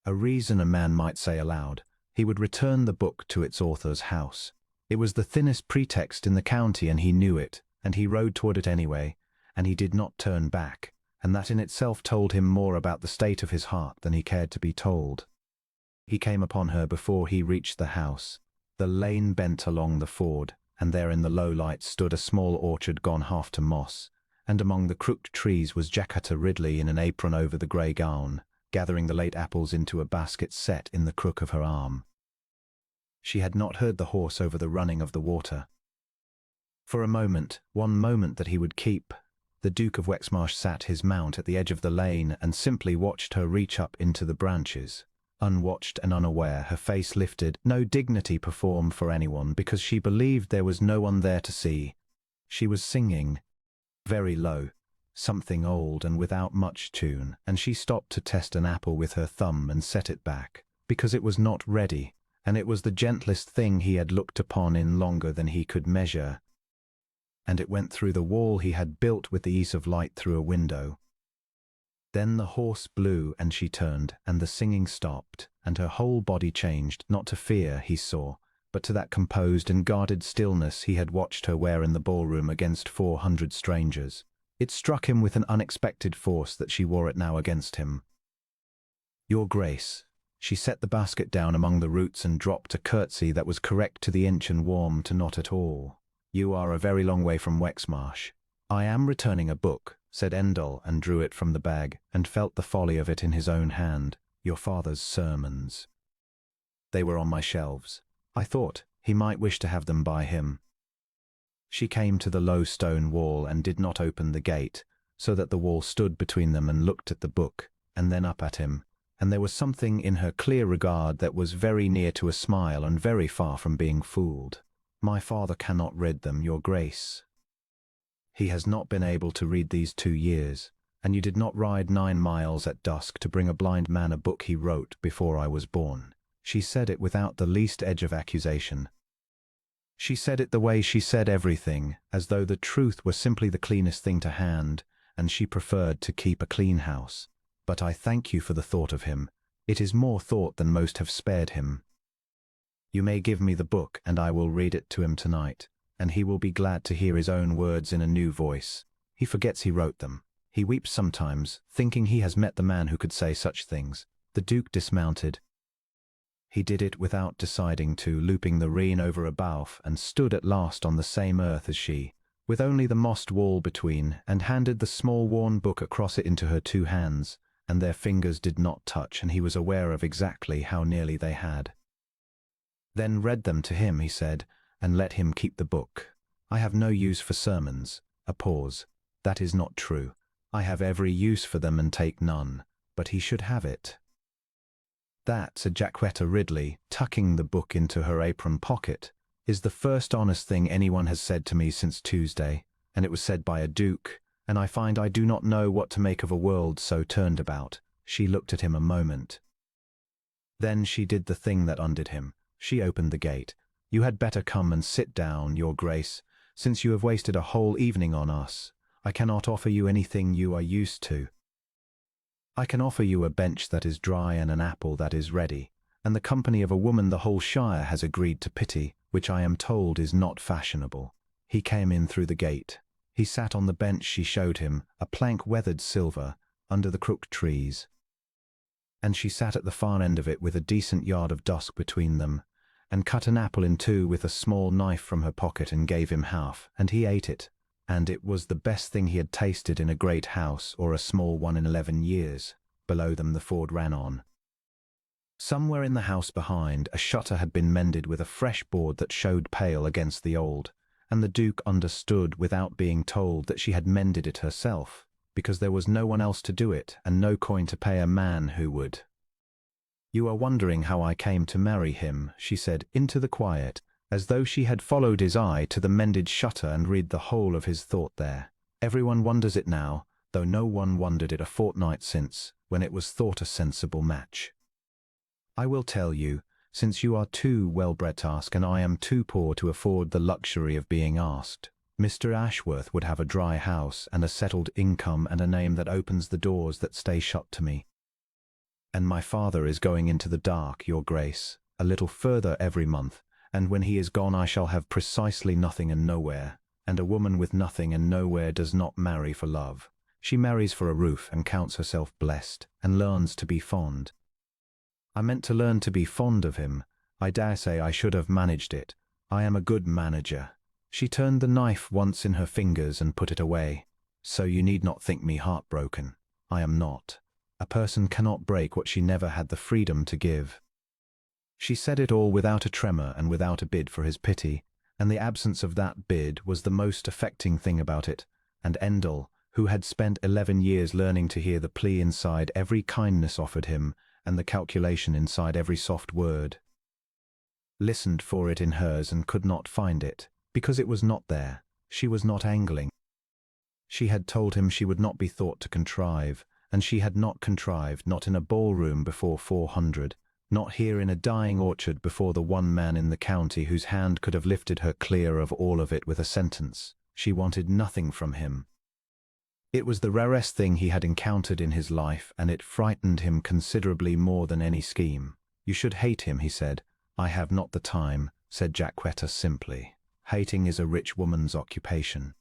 a reason. A man might say aloud, he would return the book to its author's house. It was the thinnest pretext in the county, and he knew it, and he rode toward it anyway, and he did not turn back, and that in itself told him more about the state of his heart than he cared to be told. He came upon her before he reached the house. The lane bent along the ford, and there in the low light stood a small orchard gone half to moss, and among the crooked trees was Jacquetta Ridley in an apron over the grey gown, gathering the late apples into a basket set in the crook of her arm. She had not heard the horse over the running of the water. For a moment, one moment that he would keep, the Duke of Wexmarsh sat his mount at the edge of the lane and simply watched her reach up into the branches. Unwatched and unaware, her face lifted, no dignity performed for anyone, because she believed there was no one there to see. She was singing, very low, something old and without much tune, and she stopped to test an apple with her thumb and set it back, because it was not ready, and it was the gentlest thing he had looked upon in longer than he could measure. And it went through the wall he had built with the ease of light through a window. Then the horse blew, and she turned, and the singing stopped, and her whole body changed, not to fear, he saw, but to that composed and guarded stillness he had watched her wear in the ballroom against 400 strangers. It struck him with an unexpected force that she wore it now against him. "Your Grace." She set the basket down among the roots and dropped a curtsy that was correct to the inch and warm to not at all. "You are a very long way from Wexmarsh." "I am returning a book," said Endell, and drew it from the bag, and felt the folly of it in his own hand. "Your father's sermons. They were on my shelves. I thought he might wish to have them by him." She came to the low stone wall and did not open the gate, so that the wall stood between them, and looked at the book, and then up at him, and there was something in her clear regard that was very near to a smile and very far from being fooled. "My father cannot read them, Your Grace. He has not been able to read these 2 years, and you did not ride 9 miles at dusk to bring a blind man a book he wrote before I was born." She said it without the least edge of accusation. She said it the way she said everything, as though the truth were simply the cleanest thing to hand, and she preferred to keep a clean house. "But I thank you for the thought of him. It is more thought than most have spared him. You may give me the book, and I will read it to him tonight, and he will be glad to hear his own words in a new voice. He forgets he wrote them. He weeps sometimes, thinking he has met the man who could say such things." The Duke dismounted. He did it without deciding to, looping the rein over a bowf, and stood at last on the same earth as she, with only the mossed wall between, and handed the small worn book across it into her 2 hands, and their fingers did not touch, and he was aware of exactly how nearly they had. "Then read them to him," he said, "and let him keep the book. I have no use for sermons." A pause. "That is not true. I have every use for them and take none, but he should have it." "That," said Jacquetta Ridley, tucking the book into her apron pocket, "is the first honest thing anyone has said to me since Tuesday, and it was said by a duke, and I find I do not know what to make of a world so turned about." She looked at him a moment. Then she did the thing that undid him. She opened the gate. "You had better come and sit down, Your Grace, since you have wasted a whole evening on us. I cannot offer you anything you are used to. I can offer you a bench that is dry and an apple that is ready, and the company of a woman the whole shire has agreed to pity, which I am told is not fashionable." He came in through the gate. He sat on the bench she showed him, a plank weathered silver, under the crooked trees. And she sat at the far end of it with a decent yard of dusk between them, and cut an apple in 2 with a small knife from her pocket and gave him half, and he ate it. And it was the best thing he had tasted in a great house or a small one in 11 years. Below them the ford ran on. Somewhere in the house behind, a shutter had been mended with a fresh board that showed pale against the old, and the Duke understood without being told that she had mended it herself, because there was no one else to do it, and no coin to pay a man who would. "You are wondering how I came to marry him," she said, into the quiet, as though she had followed his eye to the mended shutter and read the whole of his thought there. Everyone wonders it now, though no one wondered it a fortnight since, when it was thought a sensible match. I will tell you, since you are too well-bred to ask and I am too poor to afford the luxury of being asked. Mr. Ashworth would have a dry house and a settled income and a name that opens the doors that stay shut to me. And my father is going into the dark, your grace, a little further every month, and when he is gone I shall have precisely nothing and nowhere, and a woman with nothing and nowhere does not marry for love. She marries for a roof and counts herself blessed, and learns to be fond. I meant to learn to be fond of him. I dare say I should have managed it. I am a good manager. She turned the knife once in her fingers and put it away. So you need not think me heartbroken. I am not. A person cannot break what she never had the freedom to give. She said it all without a tremor and without a bid for his pity, and the absence of that bid was the most affecting thing about it, and Endel, who had spent 11 years learning to hear the plea inside every kindness offered him, and the calculation inside every soft word, listened for it in hers and could not find it, because it was not there. She was not angling. She had told him she would not be thought to contrive, and she had not contrived, not in a ballroom before 400, not here in a dying orchard before the one man in the county whose hand could have lifted her clear of all of it with a sentence. She wanted nothing from him. It was the rarest thing he had encountered in his life, and it frightened him considerably more than any scheme. You should hate him, he said. I have not the time, said Jacquetta simply. Hating is a rich woman's occupation.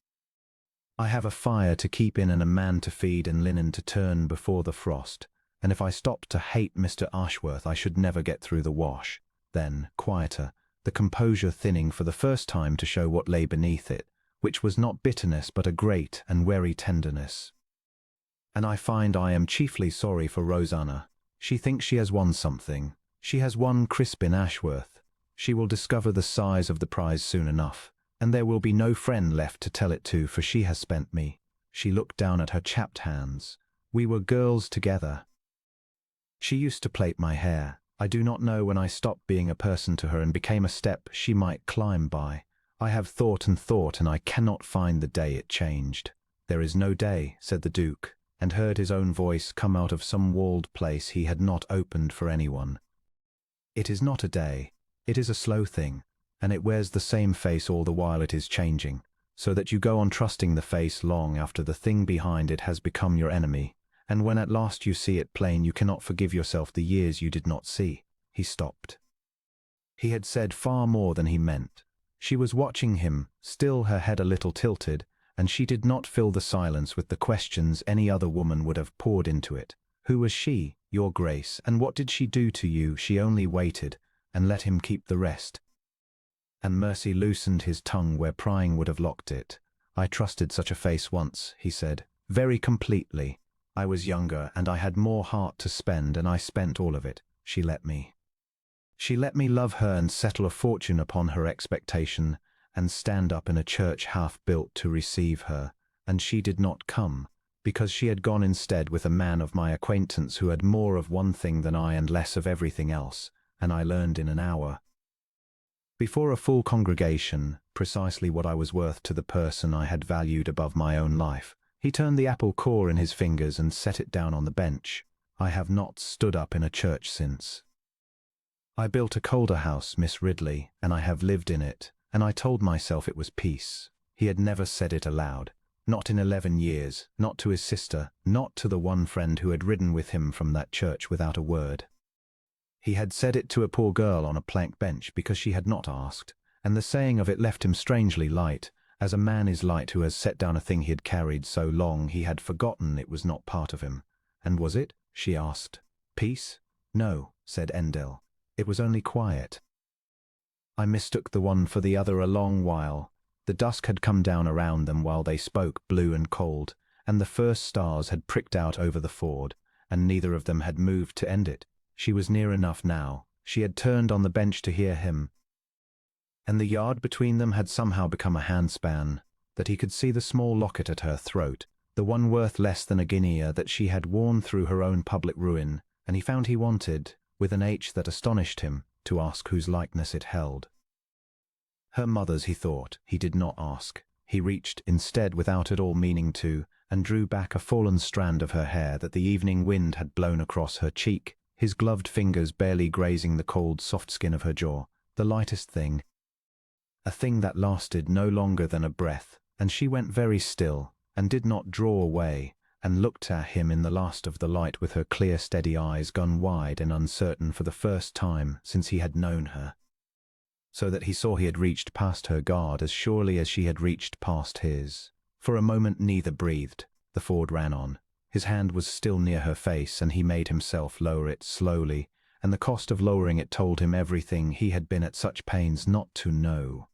I have a fire to keep in and a man to feed and linen to turn before the frost, and if I stopped to hate Mr. Ashworth I should never get through the wash. Then, quieter, the composure thinning for the first time to show what lay beneath it, which was not bitterness but a great and wary tenderness. And I find I am chiefly sorry for Rosanna. She thinks she has won something. She has won Crispin Ashworth. She will discover the size of the prize soon enough, and there will be no friend left to tell it to, for she has spent me. She looked down at her chapped hands. We were girls together. She used to plait my hair. I do not know when I stopped being a person to her and became a step she might climb by. I have thought, and I cannot find the day it changed. There is no day, said the Duke, and heard his own voice come out of some walled place he had not opened for anyone. It is not a day. It is a slow thing, and it wears the same face all the while it is changing, so that you go on trusting the face long after the thing behind it has become your enemy, and when at last you see it plain you cannot forgive yourself the years you did not see. He stopped. He had said far more than he meant. She was watching him, still her head a little tilted, and she did not fill the silence with the questions any other woman would have poured into it. Who was she, your grace, and what did she do to you? She only waited, and let him keep the rest. And Mercy loosened his tongue where prying would have locked it. I trusted such a face once, he said, very completely. I was younger, and I had more heart to spend, and I spent all of it. She let me. She let me love her and settle a fortune upon her expectation, and stand up in a church half built to receive her, and she did not come, because she had gone instead with a man of my acquaintance who had more of one thing than I and less of everything else, and I learned in an hour, before a full congregation, precisely what I was worth to the person I had valued above my own life. He turned the apple core in his fingers and set it down on the bench. I have not stood up in a church since. I built a colder house, Miss Ridley, and I have lived in it, and I told myself it was peace. He had never said it aloud, not in 11 years, not to his sister, not to the one friend who had ridden with him from that church without a word. He had said it to a poor girl on a plank bench because she had not asked, and the saying of it left him strangely light, as a man is light who has set down a thing he had carried so long he had forgotten it was not part of him. And was it? She asked. Peace? No, said Endel. It was only quiet. I mistook the one for the other a long while. The dusk had come down around them while they spoke, blue and cold, and the first stars had pricked out over the ford, and neither of them had moved to end it. She was near enough now. She had turned on the bench to hear him, and the yard between them had somehow become a handspan, that he could see the small locket at her throat, the one worth less than a guinea that she had worn through her own public ruin, and he found he wanted, with an H that astonished him, to ask whose likeness it held. Her mother's, he thought. He did not ask. He reached instead without at all meaning to, and drew back a fallen strand of her hair that the evening wind had blown across her cheek, his gloved fingers barely grazing the cold, soft skin of her jaw. The lightest thing. A thing that lasted no longer than a breath, and she went very still, and did not draw away, and looked at him in the last of the light with her clear, steady eyes gone wide and uncertain for the first time since he had known her. So that he saw he had reached past her guard as surely as she had reached past his. For a moment neither breathed. The Ford ran on. His hand was still near her face, and he made himself lower it slowly, and the cost of lowering it told him everything he had been at such pains not to know.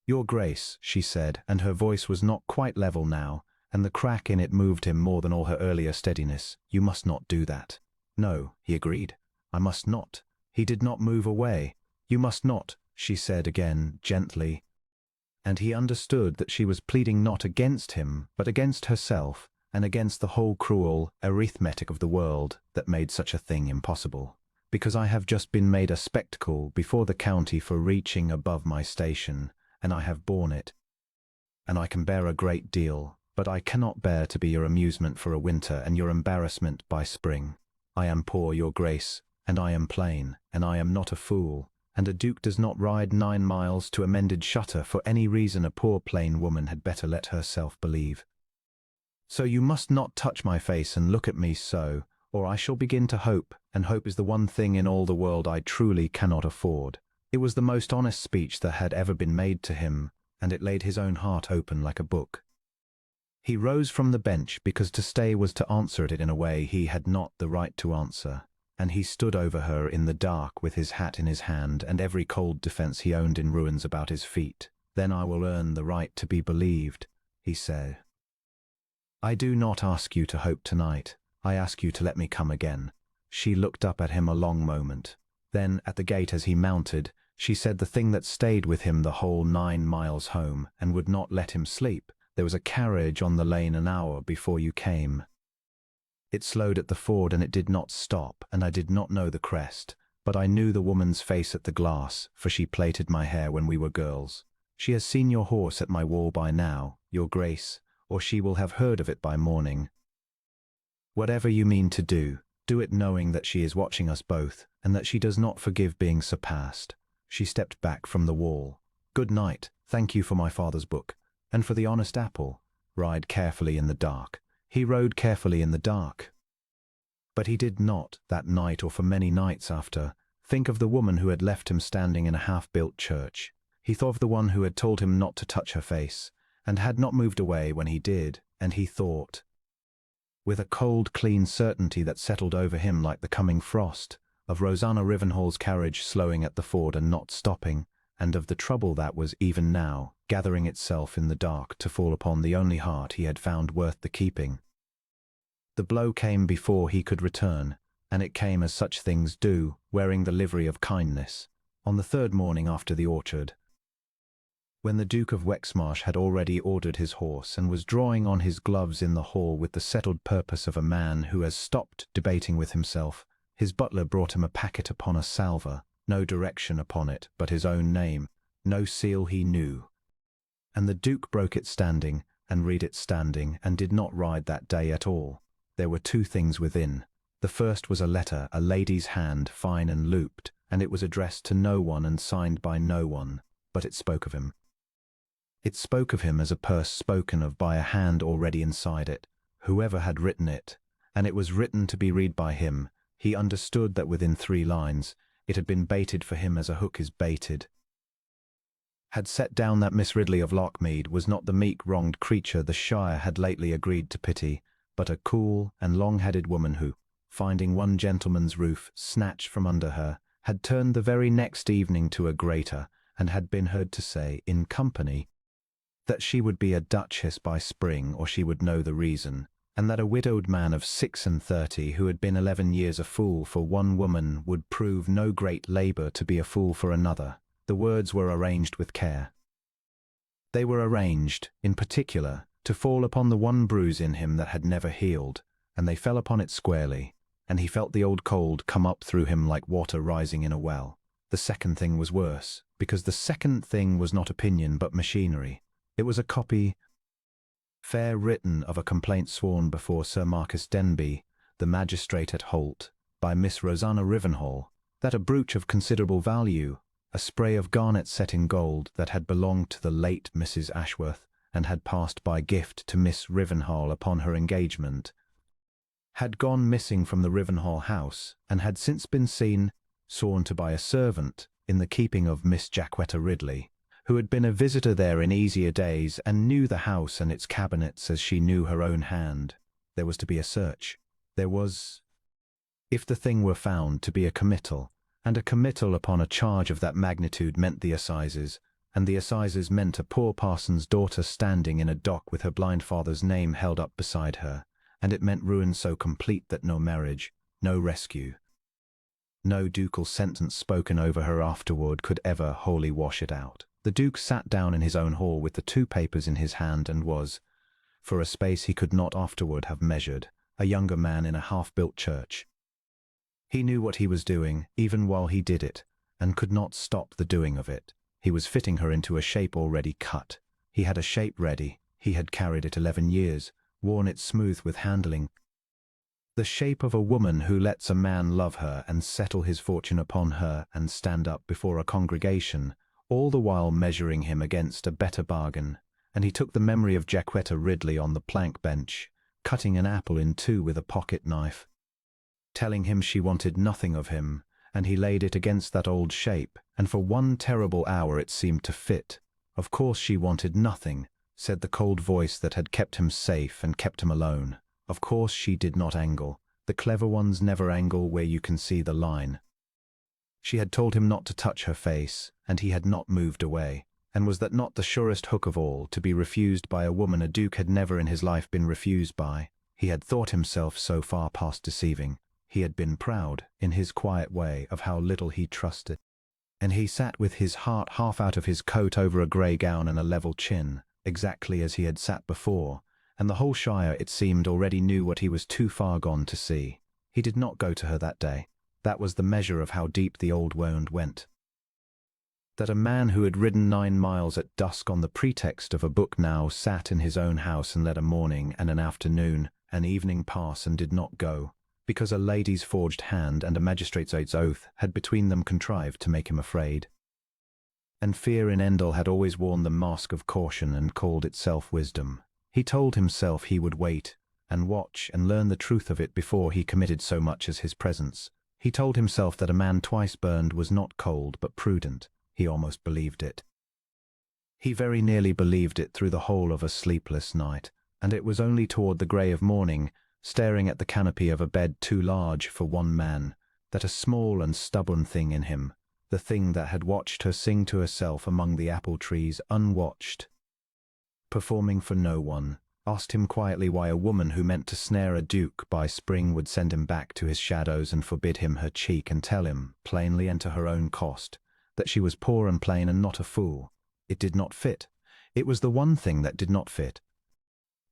"Your Grace," she said, and her voice was not quite level now, and the crack in it moved him more than all her earlier steadiness. "You must not do that." "No," he agreed. "I must not." He did not move away. "You must not," she said again, gently. And he understood that she was pleading not against him, but against herself, and against the whole cruel arithmetic of the world that made such a thing impossible. "Because I have just been made a spectacle before the county for reaching above my station, and I have borne it. And I can bear a great deal, but I cannot bear to be your amusement for a winter and your embarrassment by spring. I am poor, your Grace, and I am plain, and I am not a fool, and a duke does not ride 9 miles to a mended shutter for any reason a poor plain woman had better let herself believe. So you must not touch my face and look at me so, or I shall begin to hope, and hope is the one thing in all the world I truly cannot afford." It was the most honest speech that had ever been made to him, and it laid his own heart open like a book. He rose from the bench because to stay was to answer it in a way he had not the right to answer, and he stood over her in the dark with his hat in his hand and every cold defense he owned in ruins about his feet. "Then I will earn the right to be believed," he said. "I do not ask you to hope tonight. I ask you to let me come again." She looked up at him a long moment. Then, at the gate as he mounted, she said the thing that stayed with him the whole 9 miles home and would not let him sleep. "There was a carriage on the lane an hour before you came. It slowed at the ford and it did not stop, and I did not know the crest, but I knew the woman's face at the glass, for she plaited my hair when we were girls. She has seen your horse at my wall by now, your Grace, or she will have heard of it by morning. Whatever you mean to do, do it knowing that she is watching us both, and that she does not forgive being surpassed." She stepped back from the wall. "Good night. Thank you for my father's book, and for the honest apple. Ride carefully in the dark." He rode carefully in the dark. But he did not, that night or for many nights after, think of the woman who had left him standing in a half-built church. He thought of the one who had told him not to touch her face, and had not moved away when he did, and he thought, with a cold, clean certainty that settled over him like the coming frost, of Rosanna Rivenhall's carriage slowing at the ford and not stopping, and of the trouble that was, even now, gathering itself in the dark to fall upon the only heart he had found worth the keeping. The blow came before he could return, and it came as such things do, wearing the livery of kindness, on the 3rd morning after the orchard, when the Duke of Wexmarsh had already ordered his horse and was drawing on his gloves in the hall with the settled purpose of a man who has stopped debating with himself. His butler brought him a packet upon a salver, no direction upon it but his own name, no seal he knew. And the Duke broke it standing, and read it standing, and did not ride that day at all. There were 2 things within. The first was a letter, a lady's hand, fine and looped, and it was addressed to no one and signed by no one, but it spoke of him. It spoke of him as a purse spoken of by a hand already inside it, whoever had written it, and it was written to be read by him. He understood that within 3 lines, it had been baited for him as a hook is baited. Had set down that Miss Ridley of Lockmead was not the meek wronged creature the Shire had lately agreed to pity, but a cool and long-headed woman who, finding one gentleman's roof snatched from under her, had turned the very next evening to a greater, and had been heard to say, in company, that she would be a duchess by spring or she would know the reason, and that a widowed man of 36 who had been 11 years a fool for one woman would prove no great labour to be a fool for another. The words were arranged with care. They were arranged, in particular, to fall upon the one bruise in him that had never healed, and they fell upon it squarely, and he felt the old cold come up through him like water rising in a well. The second thing was worse, because the second thing was not opinion but machinery. It was a copy, fair written, of a complaint sworn before Sir Marcus Denby, the magistrate at Holt, by Miss Rosanna Rivenhall, that a brooch of considerable value, a spray of garnet set in gold, that had belonged to the late Mrs. Ashworth, and had passed by gift to Miss Rivenhall upon her engagement, had gone missing from the Rivenhall house, and had since been seen, sworn to by a servant, in the keeping of Miss Jacquetta Ridley, who had been a visitor there in easier days, and knew the house and its cabinets as she knew her own hand. There was to be a search. There was, if the thing were found, to be a committal, and a committal upon a charge of that magnitude meant the assizes, and the assizes meant a poor parson's daughter standing in a dock with her blind father's name held up beside her, and it meant ruin so complete that no marriage, no rescue, no ducal sentence spoken over her afterward could ever wholly wash it out. The Duke sat down in his own hall with the two papers in his hand and was, for a space he could not afterward have measured, a younger man in a half-built church. He knew what he was doing, even while he did it, and could not stop the doing of it. He was fitting her into a shape already cut. He had a shape ready. He had carried it 11 years, worn it smooth with handling. The shape of a woman who lets a man love her and settle his fortune upon her and stand up before a congregation, all the while measuring him against a better bargain. And he took the memory of Jacquetta Ridley on the plank bench, cutting an apple in two with a pocket knife, telling him she wanted nothing of him, and he laid it against that old shape, and for one terrible hour it seemed to fit. Of course she wanted nothing, said the cold voice that had kept him safe and kept him alone. Of course she did not angle. The clever ones never angle where you can see the line. She had told him not to touch her face, and he had not moved away. And was that not the surest hook of all, to be refused by a woman a duke had never in his life been refused by? He had thought himself so far past deceiving. He had been proud, in his quiet way, of how little he trusted. And he sat with his heart half out of his coat over a grey gown and a level chin, exactly as he had sat before, and the whole shire, it seemed, already knew what he was too far gone to see. He did not go to her that day. That was the measure of how deep the old wound went. That a man who had ridden 9 miles at dusk on the pretext of a book now sat in his own house and let a morning and an afternoon, an evening pass and did not go, because a lady's forged hand and a magistrate's oath had between them contrived to make him afraid. And fear in Endell had always worn the mask of caution and called itself wisdom. He told himself he would wait and watch and learn the truth of it before he committed so much as his presence. He told himself that a man twice burned was not cold but prudent. He almost believed it. He very nearly believed it through the whole of a sleepless night, and it was only toward the grey of morning, staring at the canopy of a bed too large for one man, that a small and stubborn thing in him, the thing that had watched her sing to herself among the apple trees unwatched, performing for no one, asked him quietly why a woman who meant to snare a duke by spring would send him back to his shadows and forbid him her cheek and tell him, plainly and to her own cost, that she was poor and plain and not a fool. It did not fit. It was the one thing that did not fit.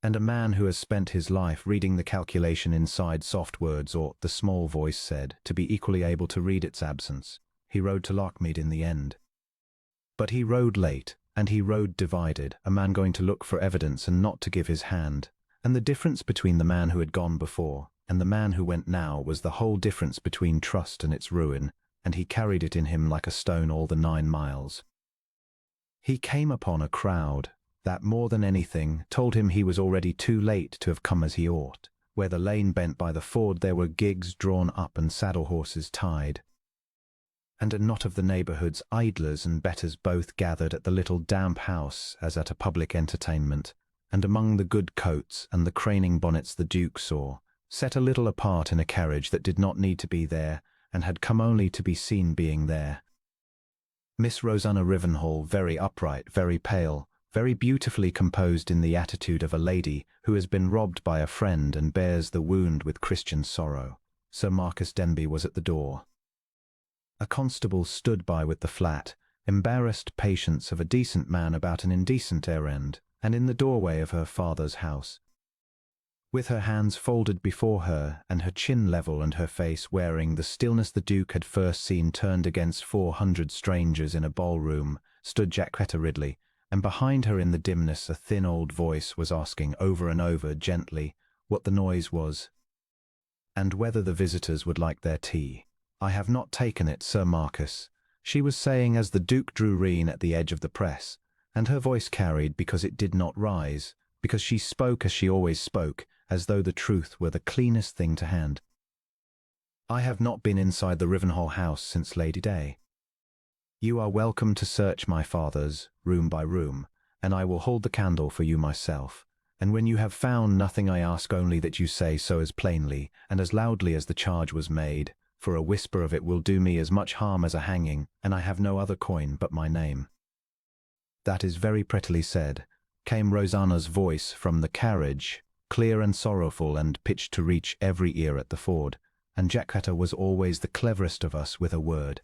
And a man who has spent his life reading the calculation inside soft words ought, the small voice said, to be equally able to read its absence. He rode to Larkmead in the end. But he rode late, and he rode divided, a man going to look for evidence and not to give his hand. And the difference between the man who had gone before and the man who went now was the whole difference between trust and its ruin, and he carried it in him like a stone all the 9 miles. He came upon a crowd that, more than anything, told him he was already too late to have come as he ought. Where the lane bent by the ford there were gigs drawn up and saddle horses tied. And a knot of the neighbourhood's idlers and betters both gathered at the little damp house as at a public entertainment, and among the good coats and the craning bonnets the Duke saw, set a little apart in a carriage that did not need to be there, and had come only to be seen being there. Miss Rosanna Rivenhall, very upright, very pale, very beautifully composed in the attitude of a lady who has been robbed by a friend and bears the wound with Christian sorrow. Sir Marcus Denby was at the door. A constable stood by with the flat, embarrassed patience of a decent man about an indecent errand, and in the doorway of her father's house, with her hands folded before her and her chin level and her face wearing the stillness the Duke had first seen turned against 400 strangers in a ballroom, stood Jacquetta Ridley, and behind her in the dimness a thin old voice was asking over and over gently what the noise was, and whether the visitors would like their tea. "I have not taken it, Sir Marcus," she was saying as the Duke drew rein at the edge of the press, and her voice carried because it did not rise, because she spoke as she always spoke, as though the truth were the cleanest thing to hand. "I have not been inside the Rivenhall house since Lady Day. You are welcome to search my father's, room by room, and I will hold the candle for you myself. And when you have found nothing, I ask only that you say so as plainly and as loudly as the charge was made, for a whisper of it will do me as much harm as a hanging, and I have no other coin but my name." "That is very prettily said," came Rosanna's voice from the carriage, clear and sorrowful and pitched to reach every ear at the ford, and Jacquetta was always the cleverest of us with a word.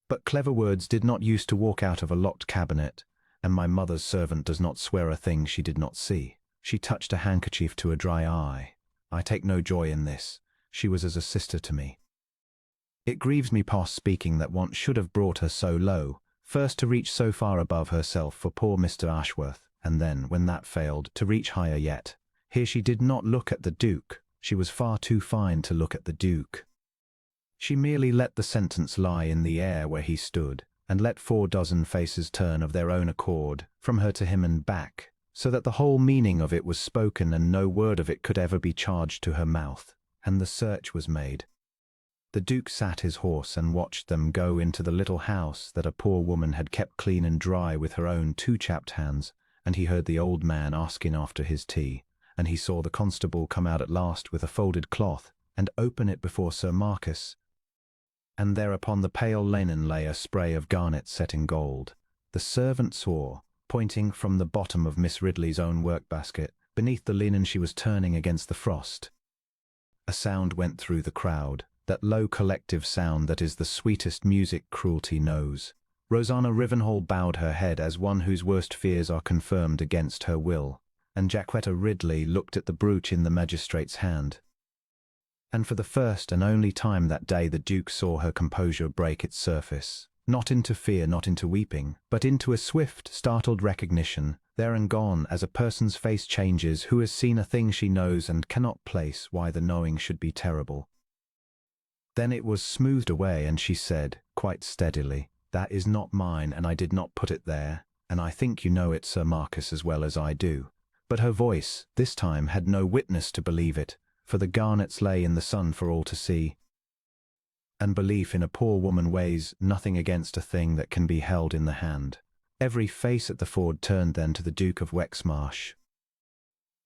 But clever words did not use to walk out of a locked cabinet, and my mother's servant does not swear a thing she did not see. She touched a handkerchief to a dry eye. I take no joy in this. She was as a sister to me. It grieves me past speaking that want should have brought her so low, first to reach so far above herself for poor Mr. Ashworth, and then, when that failed, to reach higher yet. Here she did not look at the Duke. She was far too fine to look at the Duke. She merely let the sentence lie in the air where he stood, and let 4 faces turn of their own accord, from her to him and back, so that the whole meaning of it was spoken and no word of it could ever be charged to her mouth, and the search was made. The Duke sat his horse and watched them go into the little house that a poor woman had kept clean and dry with her own 2 chapped hands, and he heard the old man asking after his tea, and he saw the constable come out at last with a folded cloth and open it before Sir Marcus, and there upon the pale linen lay a spray of garnet set in gold. The servant saw, pointing from the bottom of Miss Ridley's own work-basket, beneath the linen she was turning against the frost. A sound went through the crowd, that low collective sound that is the sweetest music cruelty knows. Rosanna Rivenhall bowed her head as one whose worst fears are confirmed against her will, and Jacquetta Ridley looked at the brooch in the magistrate's hand. And for the first and only time that day the Duke saw her composure break its surface, not into fear, not into weeping, but into a swift, startled recognition, there and gone as a person's face changes who has seen a thing she knows and cannot place why the knowing should be terrible. Then it was smoothed away, and she said, quite steadily, "That is not mine, and I did not put it there, and I think you know it, Sir Marcus, as well as I do." But her voice, this time, had no witness to believe it, for the garnets lay in the sun for all to see. And belief in a poor woman weighs nothing against a thing that can be held in the hand. Every face at the ford turned then to the Duke of Wexmarsh,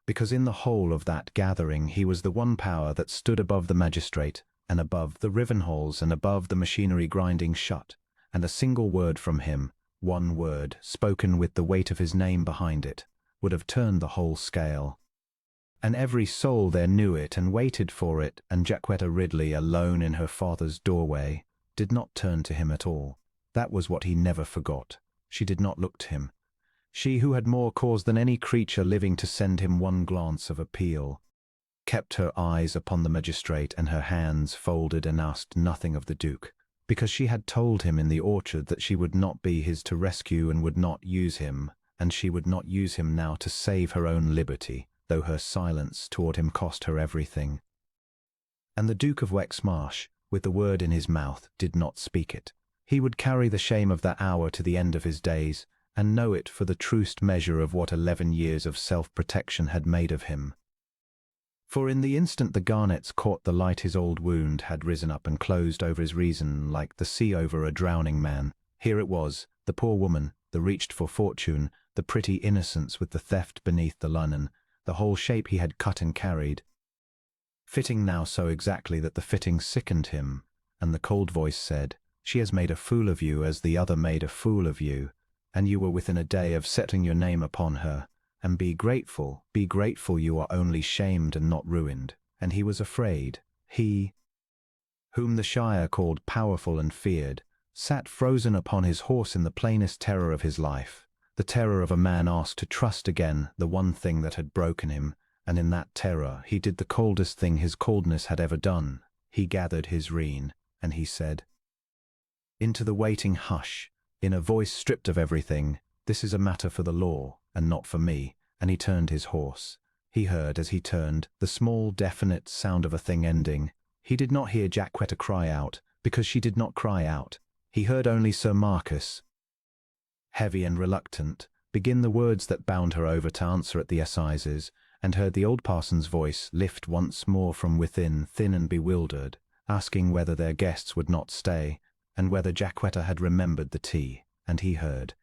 because in the whole of that gathering he was the one power that stood above the magistrate, and above the Rivenhalls, and above the machinery grinding shut, and a single word from him, one word, spoken with the weight of his name behind it, would have turned the whole scale. And every soul there knew it and waited for it, and Jacquetta Ridley, alone in her father's doorway, did not turn to him at all. That was what he never forgot. She did not look to him. She who had more cause than any creature living to send him one glance of appeal, kept her eyes upon the magistrate and her hands folded, and asked nothing of the Duke, because she had told him in the orchard that she would not be his to rescue and would not use him, and she would not use him now to save her own liberty, though her silence toward him cost her everything. And the Duke of Wexmarsh, with the word in his mouth, did not speak it. He would carry the shame of that hour to the end of his days, and know it for the truest measure of what 11 years of self-protection had made of him. For in the instant the garnets caught the light, his old wound had risen up and closed over his reason like the sea over a drowning man. Here it was, the poor woman, the reached for fortune, the pretty innocence with the theft beneath the linen, the whole shape he had cut and carried, fitting now so exactly that the fitting sickened him, and the cold voice said, "She has made a fool of you as the other made a fool of you, and you were within a day of setting your name upon her. And be grateful, you are only shamed and not ruined." And he was afraid. He, whom the Shire called powerful and feared, sat frozen upon his horse in the plainest terror of his life, the terror of a man asked to trust again the one thing that had broken him, and in that terror he did the coldest thing his coldness had ever done. He gathered his rein, and he said, into the waiting hush, in a voice stripped of everything, This is a matter for the law, and not for me, and he turned his horse. He heard, as he turned, the small, definite sound of a thing ending. He did not hear Jacquetta cry out, because she did not cry out. He heard only Sir Marcus, heavy and reluctant, begin the words that bound her over to answer at the assizes, and heard the old parson's voice lift once more from within, thin and bewildered, asking whether their guests would not stay, and whether Jacquetta had remembered the tea, and he heard.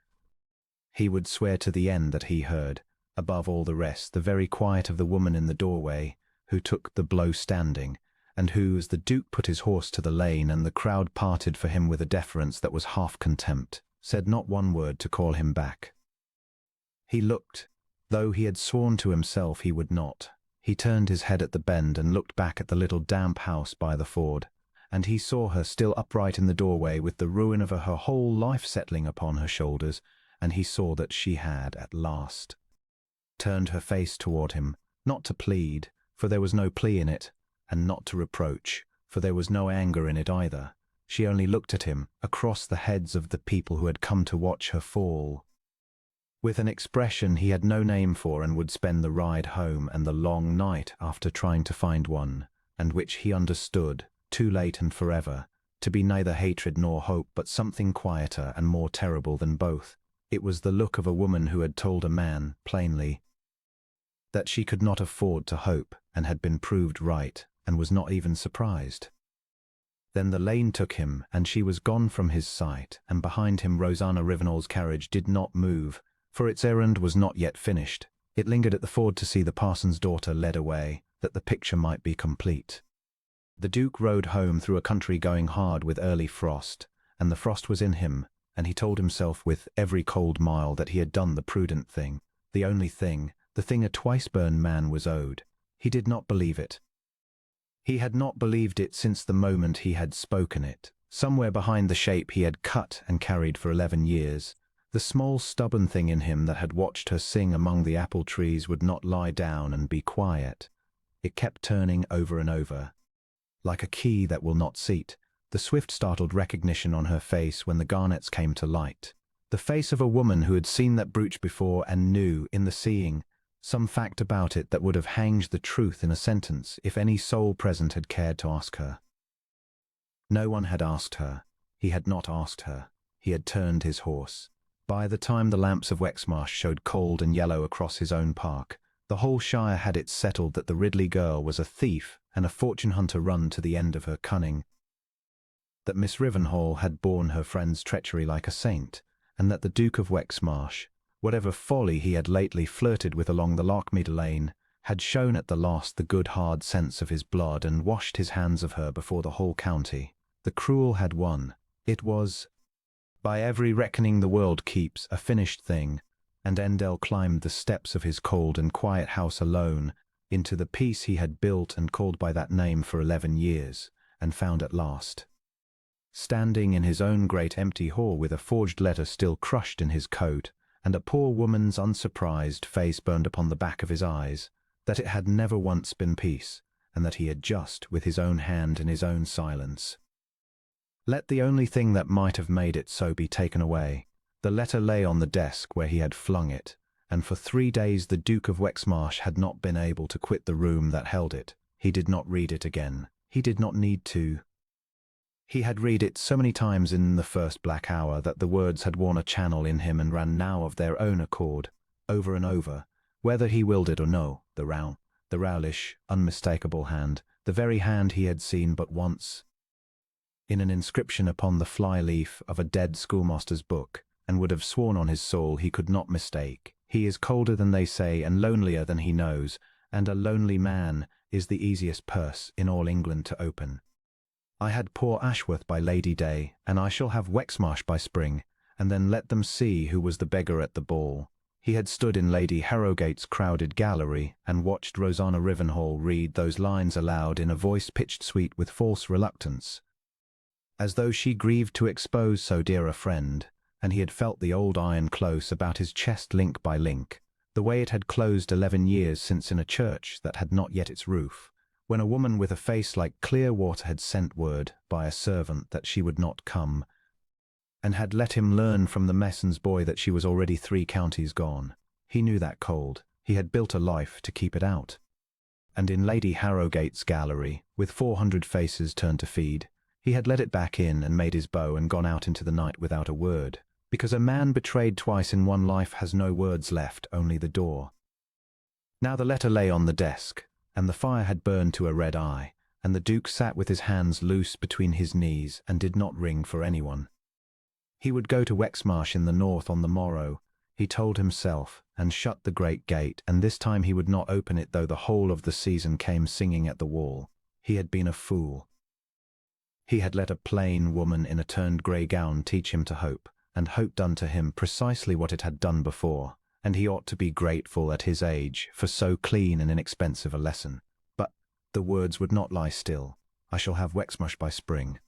He would swear to the end that he heard, above all the rest, the very quiet of the woman in the doorway, who took the blow standing, and who, as the Duke put his horse to the lane and the crowd parted for him with a deference that was half contempt, said not one word to call him back. He looked, though he had sworn to himself he would not. He turned his head at the bend and looked back at the little damp house by the ford, and he saw her still upright in the doorway with the ruin of her whole life settling upon her shoulders, and he saw that she had, at last, turned her face toward him, not to plead, for there was no plea in it, and not to reproach, for there was no anger in it either. She only looked at him, across the heads of the people who had come to watch her fall, with an expression he had no name for and would spend the ride home and the long night after trying to find one, and which he understood, too late and forever, to be neither hatred nor hope but something quieter and more terrible than both. It was the look of a woman who had told a man, plainly, that she could not afford to hope, and had been proved right, and was not even surprised. Then the lane took him, and she was gone from his sight, and behind him Rosanna Rivenal's carriage did not move, for its errand was not yet finished. It lingered at the ford to see the parson's daughter led away, that the picture might be complete. The Duke rode home through a country going hard with early frost, and the frost was in him, and he told himself with every cold mile that he had done the prudent thing, the only thing, the thing a twice-burned man was owed. He did not believe it. He had not believed it since the moment he had spoken it. Somewhere behind the shape he had cut and carried for 11 years, the small stubborn thing in him that had watched her sing among the apple trees would not lie down and be quiet. It kept turning over and over, like a key that will not seat, the swift startled recognition on her face when the garnets came to light. The face of a woman who had seen that brooch before and knew, in the seeing, some fact about it that would have hanged the truth in a sentence if any soul present had cared to ask her. No one had asked her. He had not asked her. He had turned his horse. By the time the lamps of Wexmarsh showed cold and yellow across his own park, the whole shire had it settled that the Ridley girl was a thief and a fortune-hunter run to the end of her cunning, that Miss Rivenhall had borne her friend's treachery like a saint, and that the Duke of Wexmarsh, whatever folly he had lately flirted with along the Larkmead lane, had shown at the last the good hard sense of his blood and washed his hands of her before the whole county. The cruel had won. It was, by every reckoning the world keeps, a finished thing, and Endell climbed the steps of his cold and quiet house alone into the peace he had built and called by that name for 11 years, and found at last, standing in his own great empty hall with a forged letter still crushed in his coat, and a poor woman's unsurprised face burned upon the back of his eyes, that it had never once been peace, and that he had just, with his own hand in his own silence, let the only thing that might have made it so be taken away. The letter lay on the desk where he had flung it, and for 3 days the Duke of Wexmarsh had not been able to quit the room that held it. He did not read it again. He did not need to. He had read it so many times in the first black hour that the words had worn a channel in him and ran now of their own accord, over and over, whether he willed it or no. The rowlish, unmistakable hand, the very hand he had seen but once in an inscription upon the fly-leaf of a dead schoolmaster's book, and would have sworn on his soul he could not mistake. He is colder than they say and lonelier than he knows, and a lonely man is the easiest purse in all England to open. I had poor Ashworth by Lady Day, and I shall have Wexmarsh by spring, and then let them see who was the beggar at the ball. He had stood in Lady Harrowgate's crowded gallery and watched Rosanna Rivenhall read those lines aloud in a voice pitched sweet with false reluctance, as though she grieved to expose so dear a friend, and he had felt the old iron close about his chest link by link, the way it had closed 11 years since in a church that had not yet its roof, when a woman with a face like clear water had sent word by a servant that she would not come, and had let him learn from the Messon's boy that she was already 3 counties gone. He knew that cold. He had built a life to keep it out. And in Lady Harrowgate's gallery, with 400 faces turned to feed, he had let it back in and made his bow and gone out into the night without a word, because a man betrayed twice in one life has no words left, only the door. Now the letter lay on the desk, and the fire had burned to a red eye, and the Duke sat with his hands loose between his knees and did not ring for anyone. He would go to Wexmarsh in the north on the morrow, he told himself, and shut the great gate, and this time he would not open it though the whole of the season came singing at the wall. He had been a fool. He had let a plain woman in a turned grey gown teach him to hope, and hope done to him precisely what it had done before, and he ought to be grateful at his age for so clean and inexpensive a lesson. But the words would not lie still. I shall have Wexmarsh by spring.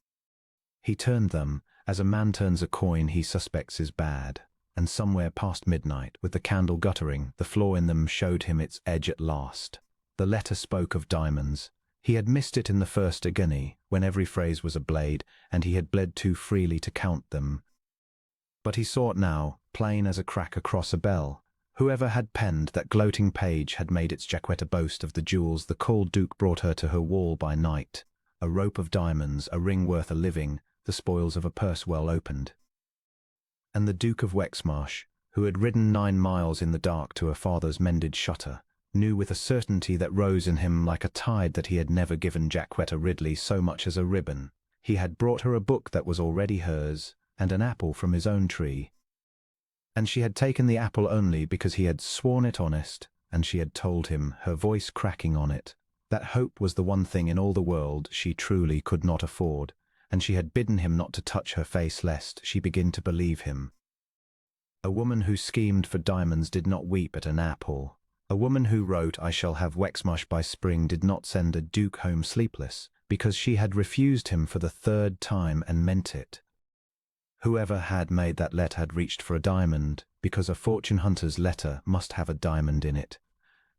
He turned them, as a man turns a coin he suspects is bad, and somewhere past midnight, with the candle guttering, the flaw in them showed him its edge at last. The letter spoke of diamonds. He had missed it in the first agony, when every phrase was a blade, and he had bled too freely to count them. But he saw it now, plain as a crack across a bell. Whoever had penned that gloating page had made its Jacquetta boast of the jewels the cold Duke brought her to her wall by night, a rope of diamonds, a ring worth a living, the spoils of a purse well opened. And the Duke of Wexmarsh, who had ridden 9 miles in the dark to her father's mended shutter, knew with a certainty that rose in him like a tide that he had never given Jacquetta Ridley so much as a ribbon. He had brought her a book that was already hers, and an apple from his own tree. And she had taken the apple only because he had sworn it honest, and she had told him, her voice cracking on it, that hope was the one thing in all the world she truly could not afford, and she had bidden him not to touch her face lest she begin to believe him. A woman who schemed for diamonds did not weep at an apple. A woman who wrote, I shall have Wexmarsh by spring, did not send a duke home sleepless, because she had refused him for the 3rd time and meant it. Whoever had made that letter had reached for a diamond, because a fortune hunter's letter must have a diamond in it,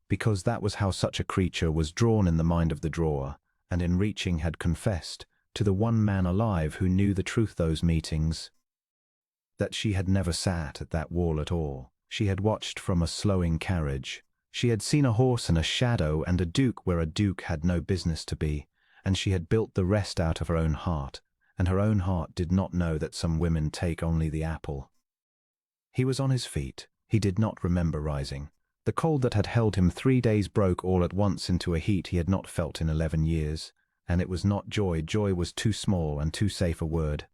because that was how such a creature was drawn in the mind of the drawer, and in reaching had confessed, to the one man alive who knew the truth those meetings, that she had never sat at that wall at all. She had watched from a slowing carriage. She had seen a horse and a shadow and a duke where a duke had no business to be, and she had built the rest out of her own heart, and her own heart did not know that some women take only the apple. He was on his feet. He did not remember rising. The cold that had held him 3 days broke all at once into a heat he had not felt in 11 years. And it was not joy. Joy was too small and too safe a word.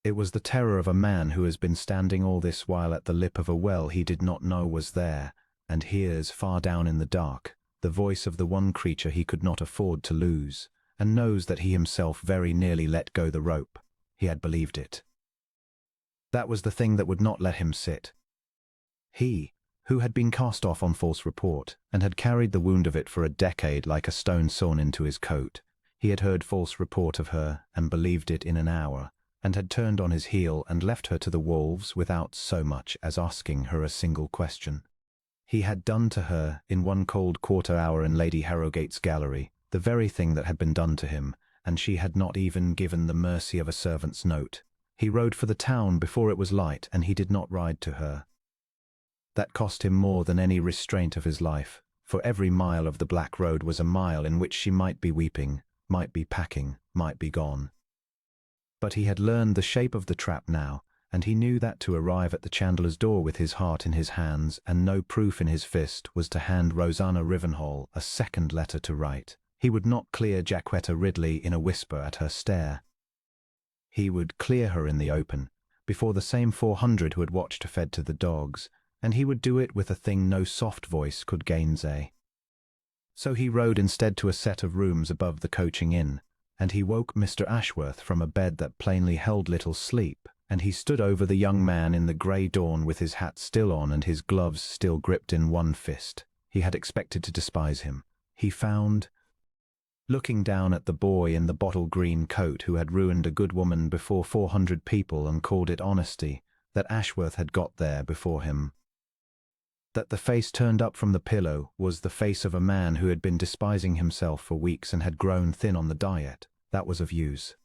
It was the terror of a man who has been standing all this while at the lip of a well he did not know was there, and hears, far down in the dark, the voice of the one creature he could not afford to lose, and knows that he himself very nearly let go the rope. He had believed it. That was the thing that would not let him sit. He, who had been cast off on false report, and had carried the wound of it for a decade like a stone sawn into his coat. He had heard false report of her, and believed it in an hour, and had turned on his heel and left her to the wolves without so much as asking her a single question. He had done to her, in one cold quarter-hour in Lady Harrowgate's gallery, the very thing that had been done to him, and she had not even given the mercy of a servant's note. He rode for the town before it was light, and he did not ride to her. That cost him more than any restraint of his life, for every mile of the black road was a mile in which she might be weeping, might be packing, might be gone. But he had learned the shape of the trap now, and he knew that to arrive at the chandler's door with his heart in his hands and no proof in his fist was to hand Rosanna Rivenhall a second letter to write. He would not clear Jacquetta Ridley in a whisper at her stare. He would clear her in the open, before the same 400 who had watched her fed to the dogs, and he would do it with a thing no soft voice could gainsay. So he rode instead to a set of rooms above the coaching inn, and he woke Mr. Ashworth from a bed that plainly held little sleep, and he stood over the young man in the grey dawn with his hat still on and his gloves still gripped in one fist. He had expected to despise him. He found, looking down at the boy in the bottle-green coat who had ruined a good woman before 400 people and called it honesty, that Ashworth had got there before him. That the face turned up from the pillow was the face of a man who had been despising himself for weeks and had grown thin on the diet. That was of use.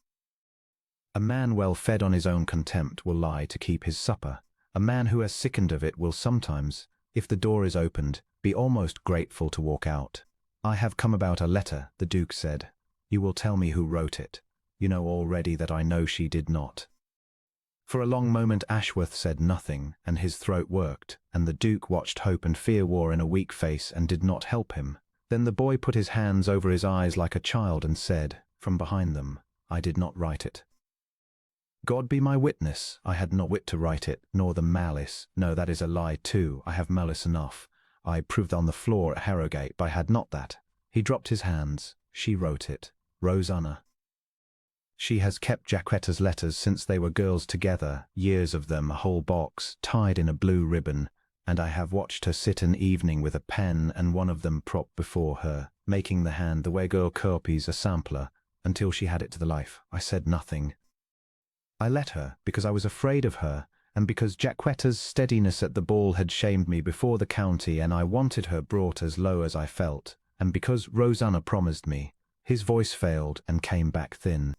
A man well fed on his own contempt will lie to keep his supper. A man who has sickened of it will sometimes, if the door is opened, be almost grateful to walk out. I have come about a letter, the Duke said. You will tell me who wrote it. You know already that I know she did not. For a long moment Ashworth said nothing, and his throat worked, and the Duke watched hope and fear war in a weak face and did not help him. Then the boy put his hands over his eyes like a child and said, from behind them, I did not write it. God be my witness, I had not wit to write it, nor the malice. No, that is a lie too, I have malice enough. I proved on the floor at Harrogate, but I had not that. He dropped his hands. She wrote it. Rosanna. She has kept Jacquetta's letters since they were girls together, years of them, a whole box, tied in a blue ribbon, and I have watched her sit an evening with a pen and one of them propped before her, making the hand the way girl copies a sampler, until she had it to the life. I said nothing. I let her, because I was afraid of her, and because Jacquetta's steadiness at the ball had shamed me before the county, and I wanted her brought as low as I felt, and because Rosanna promised me. His voice failed and came back thin.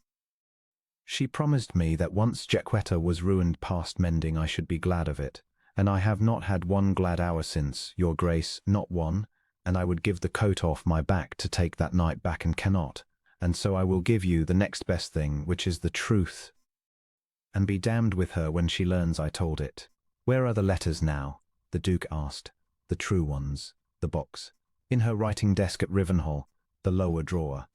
She promised me that once Jacquetta was ruined past mending I should be glad of it, and I have not had one glad hour since, your grace, not one, and I would give the coat off my back to take that night back and cannot, and so I will give you the next best thing, which is the truth. And be damned with her when she learns I told it. Where are the letters now? The Duke asked. The true ones. The box. In her writing desk at Rivenhall, the lower drawer.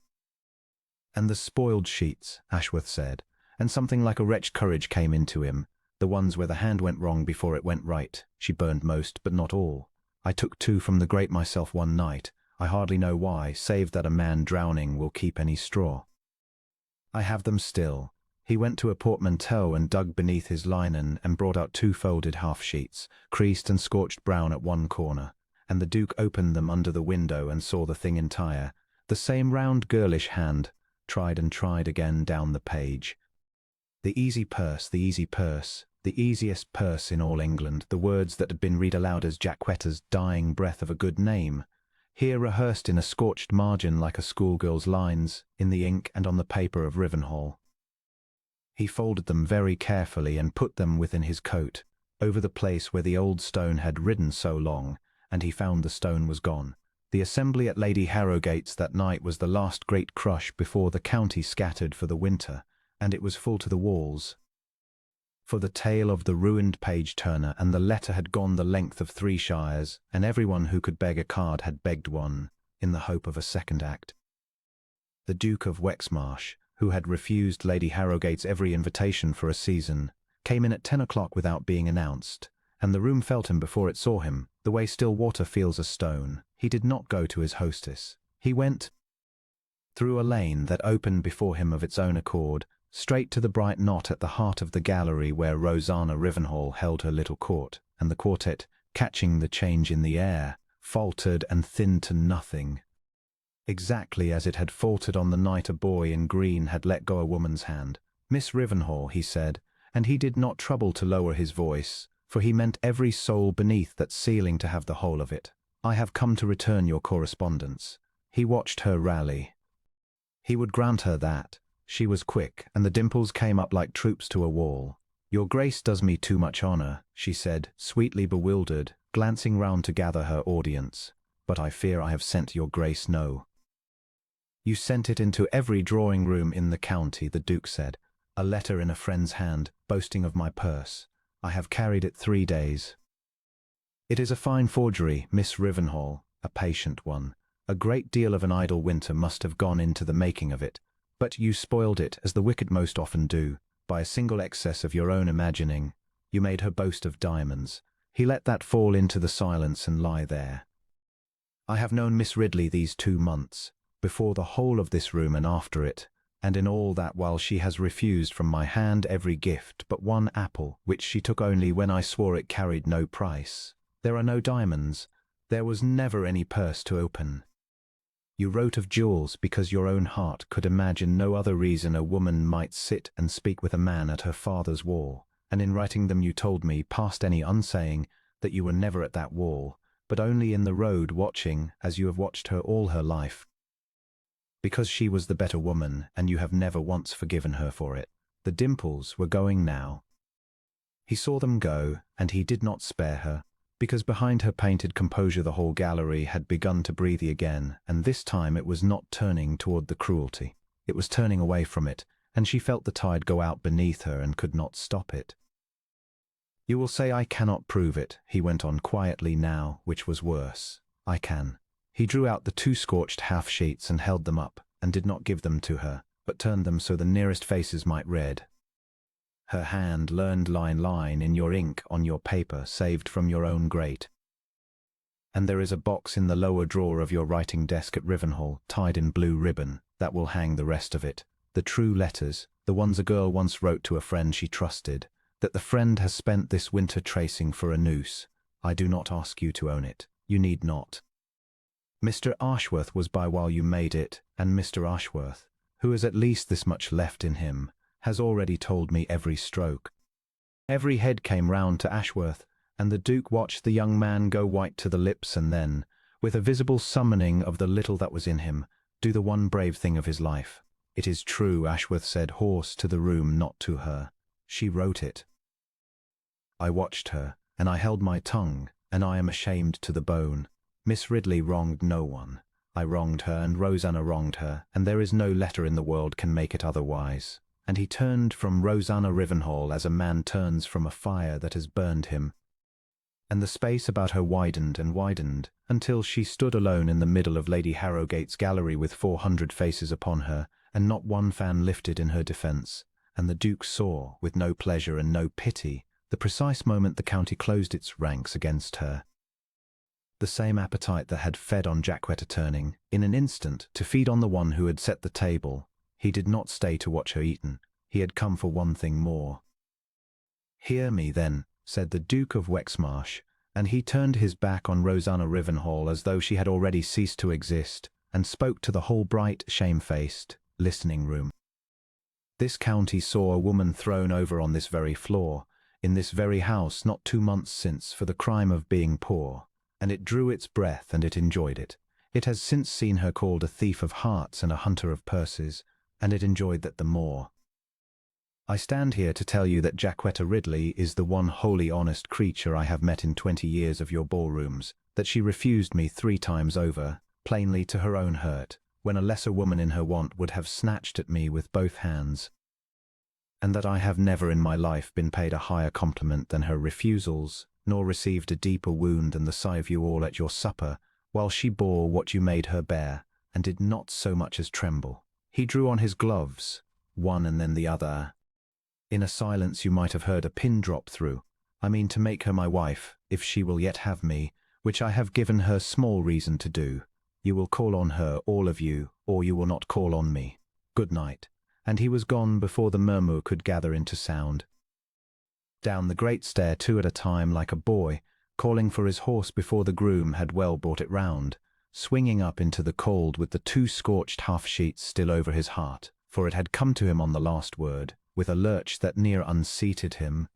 And the spoiled sheets, Ashworth said, and something like a wretched courage came into him, the ones where the hand went wrong before it went right. She burned most, but not all. I took 2 from the grate myself one night. I hardly know why, save that a man drowning will keep any straw. I have them still. He went to a portmanteau and dug beneath his linen and brought out 2 folded half-sheets, creased and scorched brown at one corner, and the Duke opened them under the window and saw the thing entire, the same round girlish hand, tried and tried again down the page. The easy purse, the easy purse, the easiest purse in all England, the words that had been read aloud as Jacquetta's dying breath of a good name, here rehearsed in a scorched margin like a schoolgirl's lines, in the ink and on the paper of Rivenhall. He folded them very carefully and put them within his coat, over the place where the old stone had ridden so long, and he found the stone was gone. The assembly at Lady Harrogate's that night was the last great crush before the county scattered for the winter, and it was full to the walls. For the tale of the ruined page-turner and the letter had gone the length of 3 shires, and everyone who could beg a card had begged one, in the hope of a second act. The Duke of Wexmarsh, who had refused Lady Harrogate's every invitation for a season, came in at 10 o'clock without being announced, and the room felt him before it saw him, the way still water feels a stone. He did not go to his hostess. He went through a lane that opened before him of its own accord, straight to the bright knot at the heart of the gallery where Rosanna Rivenhall held her little court, and the quartet, catching the change in the air, faltered and thinned to nothing, exactly as it had faltered on the night a boy in green had let go a woman's hand. Miss Rivenhall, he said, and he did not trouble to lower his voice, for he meant every soul beneath that ceiling to have the whole of it. I have come to return your correspondence. He watched her rally. He would grant her that. She was quick, and the dimples came up like troops to a wall. Your Grace does me too much honour, she said, sweetly bewildered, glancing round to gather her audience. But I fear I have sent your Grace no. You sent it into every drawing-room in the county, the Duke said. A letter in a friend's hand, boasting of my purse. I have carried it 3 days. It is a fine forgery, Miss Rivenhall, a patient one. A great deal of an idle winter must have gone into the making of it, but you spoiled it, as the wicked most often do, by a single excess of your own imagining. You made her boast of diamonds. He let that fall into the silence and lie there. I have known Miss Ridley these 2 months, before the whole of this room and after it, and in all that while she has refused from my hand every gift but 1 apple, which she took only when I swore it carried no price. There are no diamonds. There was never any purse to open. You wrote of jewels because your own heart could imagine no other reason a woman might sit and speak with a man at her father's wall, and in writing them you told me, past any unsaying, that you were never at that wall, but only in the road watching, as you have watched her all her life. Because she was the better woman, and you have never once forgiven her for it. The dimples were going now. He saw them go, and he did not spare her, because behind her painted composure the whole gallery had begun to breathe again, and this time it was not turning toward the cruelty. It was turning away from it, and she felt the tide go out beneath her and could not stop it. "You will say I cannot prove it," he went on quietly now, which was worse. "I can." He drew out the 2 scorched half-sheets and held them up, and did not give them to her, but turned them so the nearest faces might read. Her hand learned line in your ink on your paper saved from your own grate. And there is a box in the lower drawer of your writing desk at Rivenhall, tied in blue ribbon, that will hang the rest of it. The true letters, the ones a girl once wrote to a friend she trusted, that the friend has spent this winter tracing for a noose. I do not ask you to own it. You need not. Mr. Ashworth was by while you made it, and Mr. Ashworth, who has at least this much left in him, has already told me every stroke. Every head came round to Ashworth, and the Duke watched the young man go white to the lips and then, with a visible summoning of the little that was in him, do the one brave thing of his life. "It is true," Ashworth said, hoarse, to the room, not to her. "She wrote it." I watched her, and I held my tongue, and I am ashamed to the bone. Miss Ridley wronged no one. I wronged her, and Rosanna wronged her, and there is no letter in the world can make it otherwise. And he turned from Rosanna Rivenhall as a man turns from a fire that has burned him. And the space about her widened and widened, until she stood alone in the middle of Lady Harrowgate's gallery with 400 faces upon her, and not one fan lifted in her defence. And the Duke saw, with no pleasure and no pity, the precise moment the county closed its ranks against her. The same appetite that had fed on Jacquetta turning, in an instant, to feed on the one who had set the table. He did not stay to watch her eaten. He had come for one thing more. "Hear me, then," said the Duke of Wexmarsh, and he turned his back on Rosanna Rivenhall as though she had already ceased to exist, and spoke to the whole bright, shamefaced, listening room. "This county saw a woman thrown over on this very floor, in this very house not 2 months since, for the crime of being poor, and it drew its breath and it enjoyed it. It has since seen her called a thief of hearts and a hunter of purses, and it enjoyed that the more. I stand here to tell you that Jacquetta Ridley is the one wholly honest creature I have met in 20 years of your ballrooms, that she refused me 3 times over, plainly to her own hurt, when a lesser woman in her want would have snatched at me with both hands, and that I have never in my life been paid a higher compliment than her refusals, nor received a deeper wound than the sigh of you all at your supper, while she bore what you made her bear, and did not so much as tremble." He drew on his gloves, one and then the other. "In a silence you might have heard a pin drop through. I mean to make her my wife, if she will yet have me, which I have given her small reason to do. You will call on her, all of you, or you will not call on me. Good night." And he was gone before the murmur could gather into sound. Down the great stair 2 at a time like a boy, calling for his horse before the groom had well brought it round, swinging up into the cold with the 2 scorched half-sheets still over his heart, for it had come to him on the last word, with a lurch that near unseated him,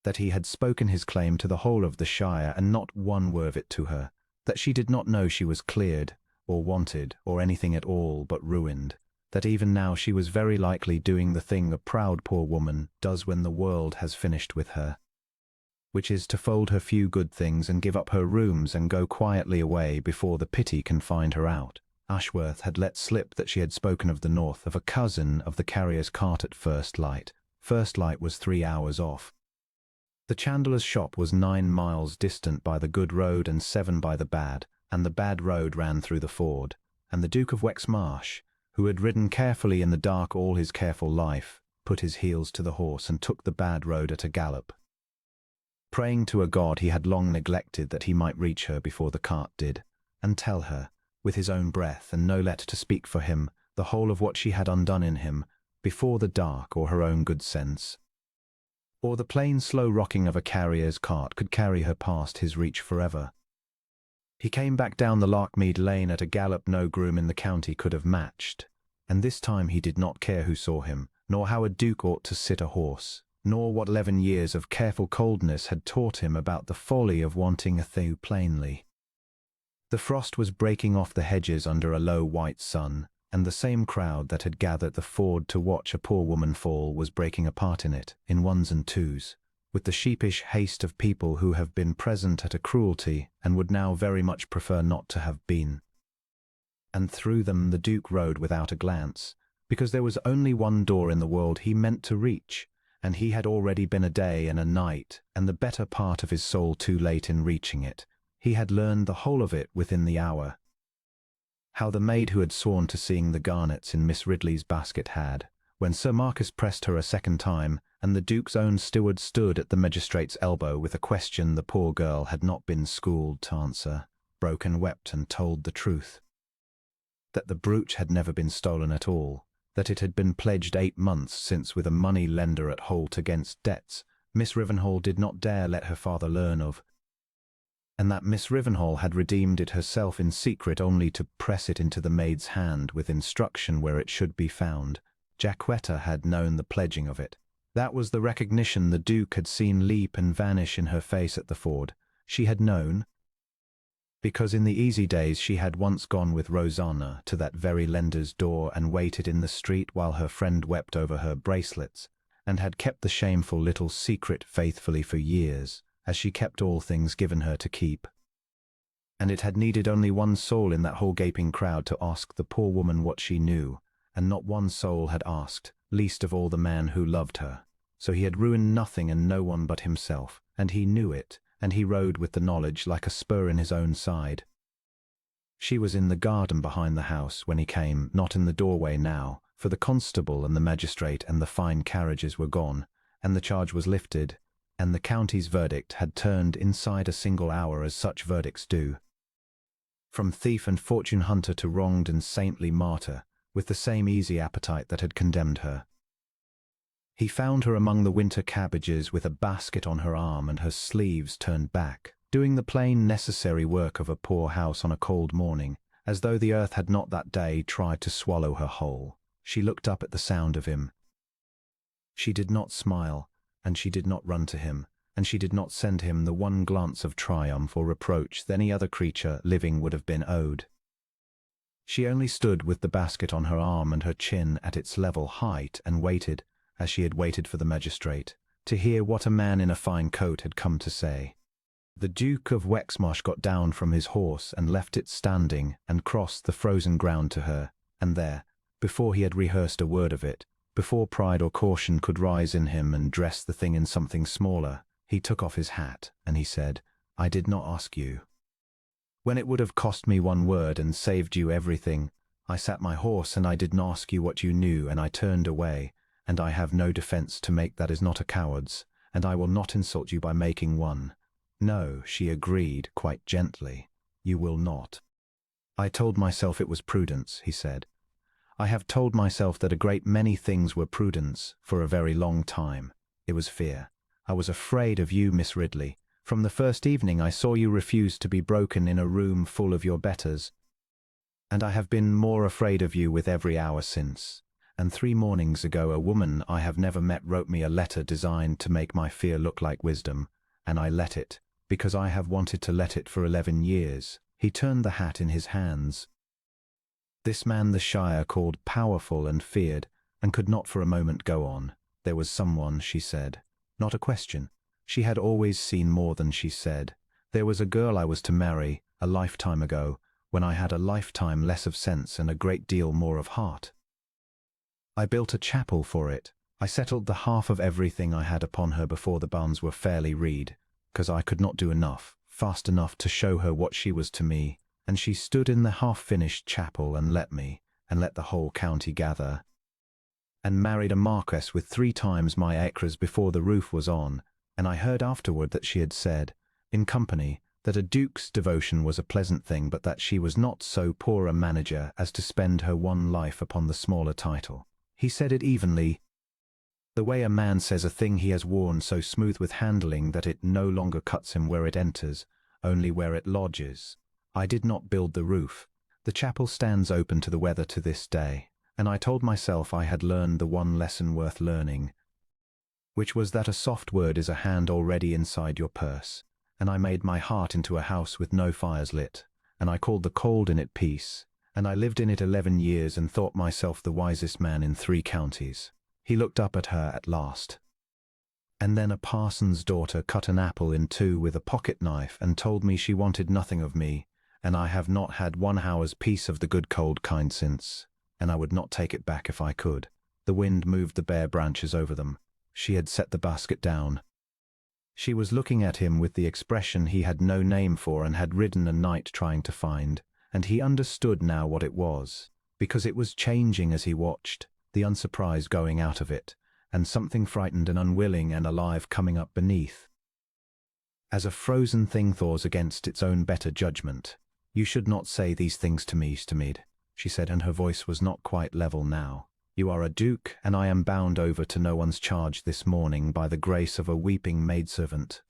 that he had spoken his claim to the whole of the shire and not one word of it to her, that she did not know she was cleared, or wanted, or anything at all but ruined, that even now she was very likely doing the thing a proud poor woman does when the world has finished with her, which is to fold her few good things and give up her rooms and go quietly away before the pity can find her out. Ashworth had let slip that she had spoken of the north, of a cousin of the carrier's cart at first light. First light was 3 hours off. The chandler's shop was 9 miles distant by the good road and 7 by the bad, and the bad road ran through the ford, and the Duke of Wexmarsh, who had ridden carefully in the dark all his careful life, put his heels to the horse and took the bad road at a gallop, praying to a god he had long neglected that he might reach her before the cart did, and tell her, with his own breath and no letter to speak for him, the whole of what she had undone in him, before the dark or her own good sense, or the plain slow rocking of a carrier's cart could carry her past his reach forever. He came back down the Larkmead Lane at a gallop no groom in the county could have matched, and this time he did not care who saw him, nor how a duke ought to sit a horse, nor what 11 years of careful coldness had taught him about the folly of wanting a thing plainly. The frost was breaking off the hedges under a low white sun, and the same crowd that had gathered the ford to watch a poor woman fall was breaking apart in it, in ones and twos, with the sheepish haste of people who have been present at a cruelty and would now very much prefer not to have been. And through them the Duke rode without a glance, because there was only one door in the world he meant to reach, and he had already been a day and a night, and the better part of his soul too late in reaching it. He had learned the whole of it within the hour. How the maid who had sworn to seeing the garnets in Miss Ridley's basket had, when Sir Marcus pressed her a second time, and the Duke's own steward stood at the magistrate's elbow with a question the poor girl had not been schooled to answer, broke and wept and told the truth. That the brooch had never been stolen at all, that it had been pledged 8 months since with a money lender at Holt against debts Miss Rivenhall did not dare let her father learn of, and that Miss Rivenhall had redeemed it herself in secret only to press it into the maid's hand with instruction where it should be found. Jacquetta had known the pledging of it. That was the recognition the Duke had seen leap and vanish in her face at the ford. She had known, because in the easy days she had once gone with Rosanna to that very lender's door and waited in the street while her friend wept over her bracelets, and had kept the shameful little secret faithfully for years, as she kept all things given her to keep. And it had needed only one soul in that whole gaping crowd to ask the poor woman what she knew, and not one soul had asked, least of all the man who loved her. So he had ruined nothing and no one but himself, and he knew it, and he rode with the knowledge like a spur in his own side. She was in the garden behind the house when he came, not in the doorway now, for the constable and the magistrate and the fine carriages were gone, and the charge was lifted, and the county's verdict had turned inside a single hour as such verdicts do. From thief and fortune hunter to wronged and saintly martyr, with the same easy appetite that had condemned her. He found her among the winter cabbages with a basket on her arm and her sleeves turned back, doing the plain necessary work of a poor house on a cold morning, as though the earth had not that day tried to swallow her whole. She looked up at the sound of him. She did not smile, and she did not run to him, and she did not send him the one glance of triumph or reproach that any other creature living would have been owed. She only stood with the basket on her arm and her chin at its level height and waited, as she had waited for the magistrate, to hear what a man in a fine coat had come to say. The Duke of Wexmarsh got down from his horse and left it standing and crossed the frozen ground to her, and there, before he had rehearsed a word of it, before pride or caution could rise in him and dress the thing in something smaller, he took off his hat, and he said, "I did not ask you. When it would have cost me one word and saved you everything, I sat my horse and I did not ask you what you knew, and I turned away, and I have no defense to make that is not a coward's, and I will not insult you by making one." "No," she agreed, quite gently, "you will not." "I told myself it was prudence," he said. "I have told myself that a great many things were prudence for a very long time. It was fear. I was afraid of you, Miss Ridley. From the first evening I saw you refuse to be broken in a room full of your betters. And I have been more afraid of you with every hour since. And 3 mornings ago a woman I have never met wrote me a letter designed to make my fear look like wisdom, and I let it, because I have wanted to let it for 11 years. He turned the hat in his hands. This man the Shire called powerful and feared, and could not for a moment go on. There was someone, she said. Not a question. She had always seen more than she said. There was a girl I was to marry, a lifetime ago, when I had a lifetime less of sense and a great deal more of heart. I built a chapel for it. I settled the half of everything I had upon her before the barns were fairly reed, because I could not do enough, fast enough to show her what she was to me, and she stood in the half-finished chapel and let me, and let the whole county gather, and married a marquess with 3 times my acres before the roof was on, and I heard afterward that she had said, in company, that a duke's devotion was a pleasant thing, but that she was not so poor a manager as to spend her one life upon the smaller title. He said it evenly, the way a man says a thing he has worn so smooth with handling that it no longer cuts him where it enters, only where it lodges. I did not build the roof. The chapel stands open to the weather to this day, and I told myself I had learned the one lesson worth learning, which was that a soft word is a hand already inside your purse, and I made my heart into a house with no fires lit, and I called the cold in it peace, and I lived in it 11 years and thought myself the wisest man in 3 counties. He looked up at her at last. And then a parson's daughter cut an apple in 2 with a pocket knife and told me she wanted nothing of me, and I have not had 1 hour's peace of the good cold kind since, and I would not take it back if I could. The wind moved the bare branches over them. She had set the basket down. She was looking at him with the expression he had no name for and had ridden a night trying to find, and he understood now what it was, because it was changing as he watched, the unsurprise going out of it, and something frightened and unwilling and alive coming up beneath. As a frozen thing thaws against its own better judgment. "You should not say these things to me, Stamid," she said, and her voice was not quite level now. "You are a duke, and I am bound over to no one's charge this morning by the grace of a weeping maidservant.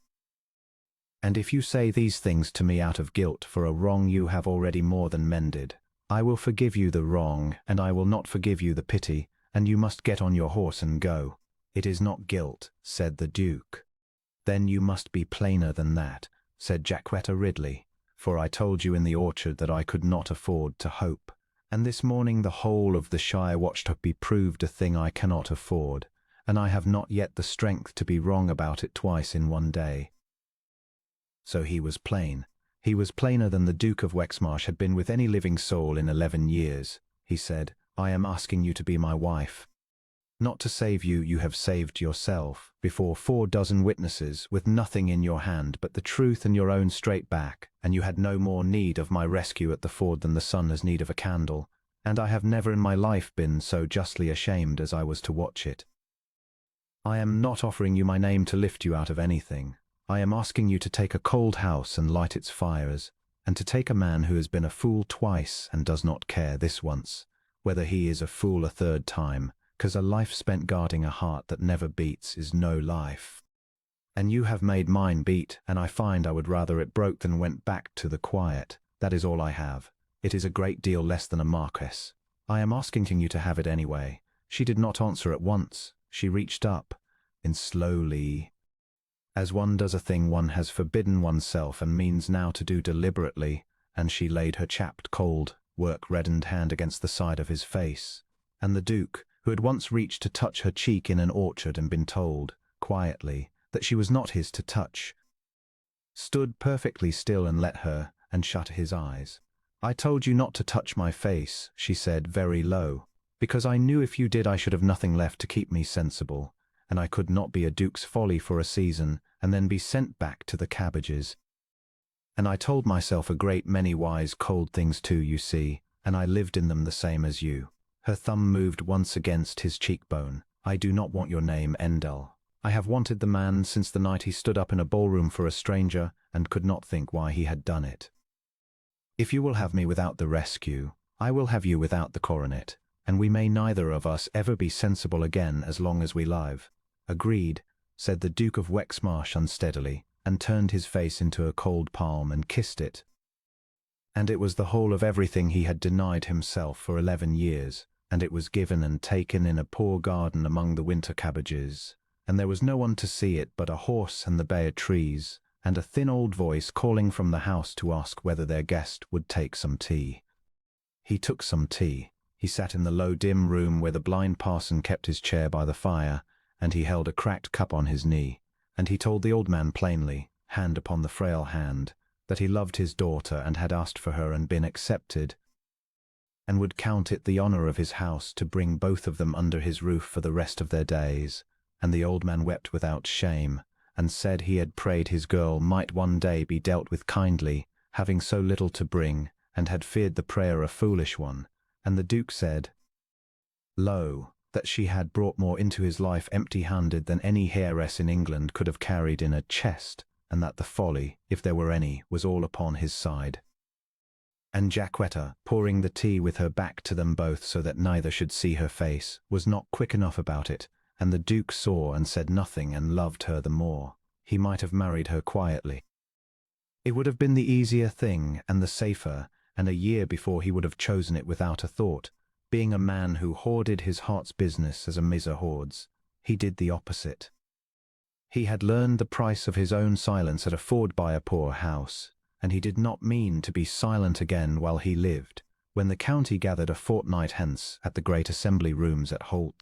And if you say these things to me out of guilt for a wrong you have already more than mended, I will forgive you the wrong, and I will not forgive you the pity, and you must get on your horse and go." "It is not guilt," said the Duke. "Then you must be plainer than that," said Jacquetta Ridley, "for I told you in the orchard that I could not afford to hope. And this morning the whole of the Shire watched her be proved a thing I cannot afford, and I have not yet the strength to be wrong about it twice in one day." So he was plain. He was plainer than the Duke of Wexmarsh had been with any living soul in 11 years. He said, "I am asking you to be my wife. Not to save you, you have saved yourself, before 4 dozen witnesses, with nothing in your hand but the truth and your own straight back, and you had no more need of my rescue at the ford than the sun has need of a candle, and I have never in my life been so justly ashamed as I was to watch it. I am not offering you my name to lift you out of anything. I am asking you to take a cold house and light its fires, and to take a man who has been a fool twice and does not care this once, whether he is a fool a 3rd time, 'cause a life spent guarding a heart that never beats is no life. And you have made mine beat, and I find I would rather it broke than went back to the quiet. That is all I have. It is a great deal less than a marquess. I am asking you to have it anyway." She did not answer at once. She reached up, and slowly, as one does a thing one has forbidden oneself and means now to do deliberately, and she laid her chapped, cold, work-reddened hand against the side of his face, and the Duke, who had once reached to touch her cheek in an orchard and been told, quietly, that she was not his to touch, stood perfectly still and let her, and shut his eyes. "I told you not to touch my face," she said very low, "because I knew if you did I should have nothing left to keep me sensible, and I could not be a duke's folly for a season, and then be sent back to the cabbages. And I told myself a great many wise cold things too, you see, and I lived in them the same as you." Her thumb moved once against his cheekbone. "I do not want your name, Endel. I have wanted the man since the night he stood up in a ballroom for a stranger, and could not think why he had done it. If you will have me without the rescue, I will have you without the coronet, and we may neither of us ever be sensible again as long as we live." "Agreed," said the Duke of Wexmarsh unsteadily, and turned his face into a cold palm and kissed it. And it was the whole of everything he had denied himself for 11 years, and it was given and taken in a poor garden among the winter cabbages, and there was no one to see it but a horse and the bare trees, and a thin old voice calling from the house to ask whether their guest would take some tea. He took some tea. He sat in the low dim room where the blind parson kept his chair by the fire, and he held a cracked cup on his knee, and he told the old man plainly, hand upon the frail hand, that he loved his daughter and had asked for her and been accepted, and would count it the honour of his house to bring both of them under his roof for the rest of their days. And the old man wept without shame, and said he had prayed his girl might one day be dealt with kindly, having so little to bring, and had feared the prayer a foolish one. And the Duke said, lo, that she had brought more into his life empty-handed than any heiress in England could have carried in a chest, and that the folly, if there were any, was all upon his side. And Jacquetta, pouring the tea with her back to them both so that neither should see her face, was not quick enough about it, and the Duke saw and said nothing and loved her the more. He might have married her quietly. It would have been the easier thing and the safer, and a year before he would have chosen it without a thought. Being a man who hoarded his heart's business as a miser hoards, he did the opposite. He had learned the price of his own silence at a ford by a poor house, and he did not mean to be silent again while he lived, when the county gathered a fortnight hence at the great assembly rooms at Holt.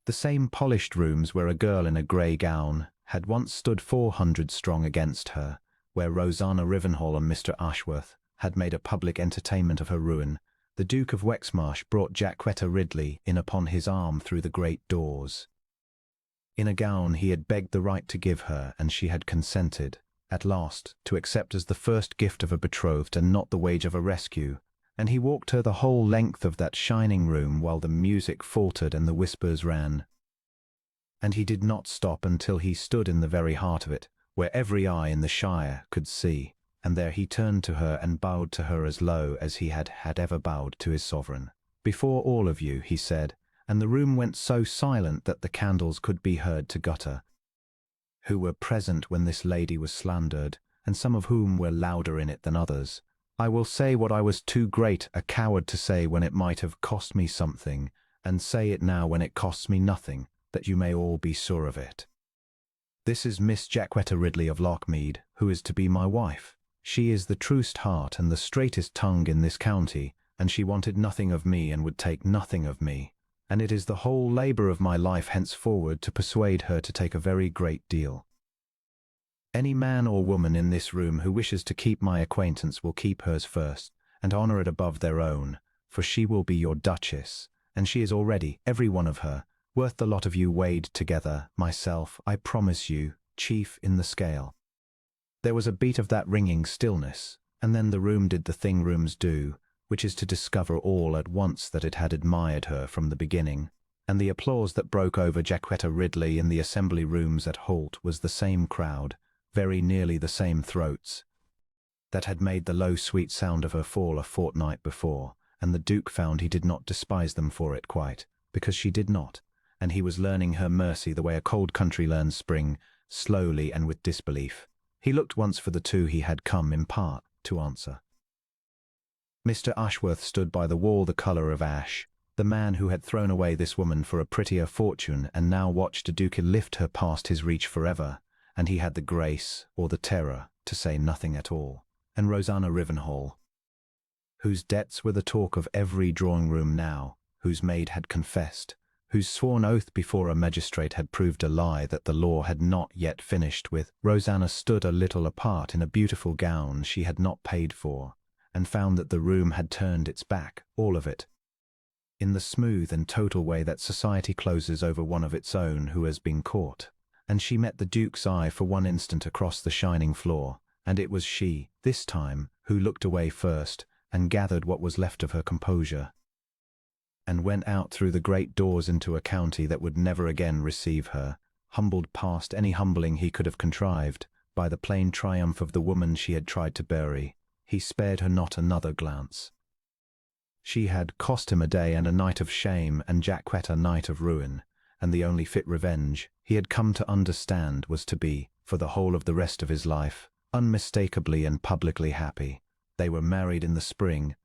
The same polished rooms where a girl in a grey gown had once stood 400 strong against her, where Rosanna Rivenhall and Mr. Ashworth had made a public entertainment of her ruin, the Duke of Wexmarsh brought Jacquetta Ridley in upon his arm through the great doors. In a gown he had begged the right to give her, and she had consented, at last, to accept as the first gift of a betrothed and not the wage of a rescue, and he walked her the whole length of that shining room while the music faltered and the whispers ran. And he did not stop until he stood in the very heart of it, where every eye in the shire could see, and there he turned to her and bowed to her as low as he had ever bowed to his sovereign. "Before all of you," he said, and the room went so silent that the candles could be heard to gutter, "who were present when this lady was slandered, and some of whom were louder in it than others, I will say what I was too great a coward to say when it might have cost me something, and say it now when it costs me nothing, that you may all be sure of it. This is Miss Jacquetta Ridley of Lochmead, who is to be my wife. She is the truest heart and the straightest tongue in this county, and she wanted nothing of me and would take nothing of me, and it is the whole labour of my life henceforward to persuade her to take a very great deal. Any man or woman in this room who wishes to keep my acquaintance will keep hers first, and honour it above their own, for she will be your duchess, and she is already, every one of her, worth the lot of you weighed together, myself, I promise you, chief in the scale." There was a beat of that ringing stillness, and then the room did the thing rooms do, which is to discover all at once that it had admired her from the beginning, and the applause that broke over Jacquetta Ridley in the assembly rooms at Holt was the same crowd, very nearly the same throats, that had made the low sweet sound of her fall a fortnight before, and the Duke found he did not despise them for it quite, because she did not, and he was learning her mercy the way a cold country learns spring, slowly and with disbelief. He looked once for the two he had come, in part, to answer. Mr. Ashworth stood by the wall the colour of ash, the man who had thrown away this woman for a prettier fortune and now watched a duke lift her past his reach forever, and he had the grace, or the terror, to say nothing at all. And Rosanna Rivenhall, whose debts were the talk of every drawing-room now, whose maid had confessed, whose sworn oath before a magistrate had proved a lie that the law had not yet finished with. Rosanna stood a little apart in a beautiful gown she had not paid for, and found that the room had turned its back, all of it, in the smooth and total way that society closes over one of its own who has been caught. And she met the Duke's eye for one instant across the shining floor, and it was she, this time, who looked away first, and gathered what was left of her composure, and went out through the great doors into a county that would never again receive her, humbled past any humbling he could have contrived, by the plain triumph of the woman she had tried to bury. He spared her not another glance. She had cost him a day and a night of shame, and Jacquetta a night of ruin, and the only fit revenge he had come to understand was to be, for the whole of the rest of his life, unmistakably and publicly happy. They were married in the spring,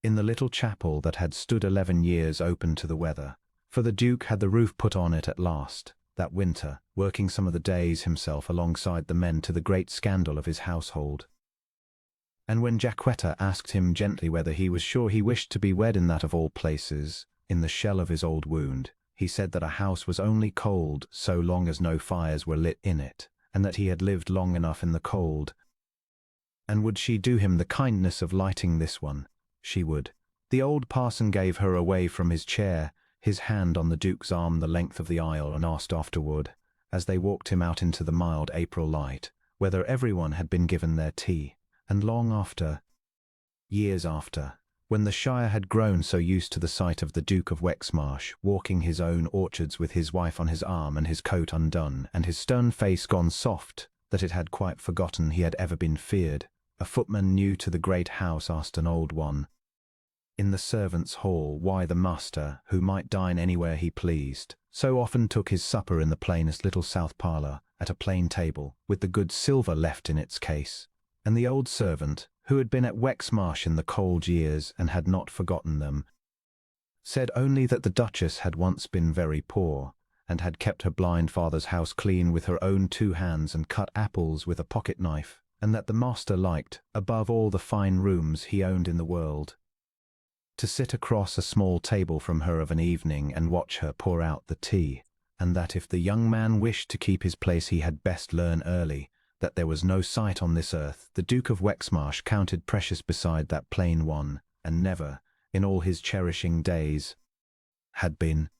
in the little chapel that had stood 11 years open to the weather, for the Duke had the roof put on it at last, that winter, working some of the days himself alongside the men to the great scandal of his household. And when Jacquetta asked him gently whether he was sure he wished to be wed in that of all places, in the shell of his old wound, he said that a house was only cold so long as no fires were lit in it, and that he had lived long enough in the cold. And would she do him the kindness of lighting this one? She would. The old parson gave her away from his chair, his hand on the Duke's arm the length of the aisle, and asked afterward, as they walked him out into the mild April light, whether everyone had been given their tea. And long after, years after, when the shire had grown so used to the sight of the Duke of Wexmarsh walking his own orchards with his wife on his arm and his coat undone, and his stern face gone soft, that it had quite forgotten he had ever been feared, a footman new to the great house asked an old one, in the servants' hall, why the master, who might dine anywhere he pleased, so often took his supper in the plainest little south parlour, at a plain table, with the good silver left in its case. And the old servant, who had been at Wexmarsh in the cold years and had not forgotten them, said only that the Duchess had once been very poor, and had kept her blind father's house clean with her own 2 hands and cut apples with a pocket knife, and that the master liked, above all the fine rooms he owned in the world, to sit across a small table from her of an evening and watch her pour out the tea, and that if the young man wished to keep his place he had best learn early that there was no sight on this earth the Duke of Wexmarsh counted precious beside that plain one, and never, in all his cherishing days, had been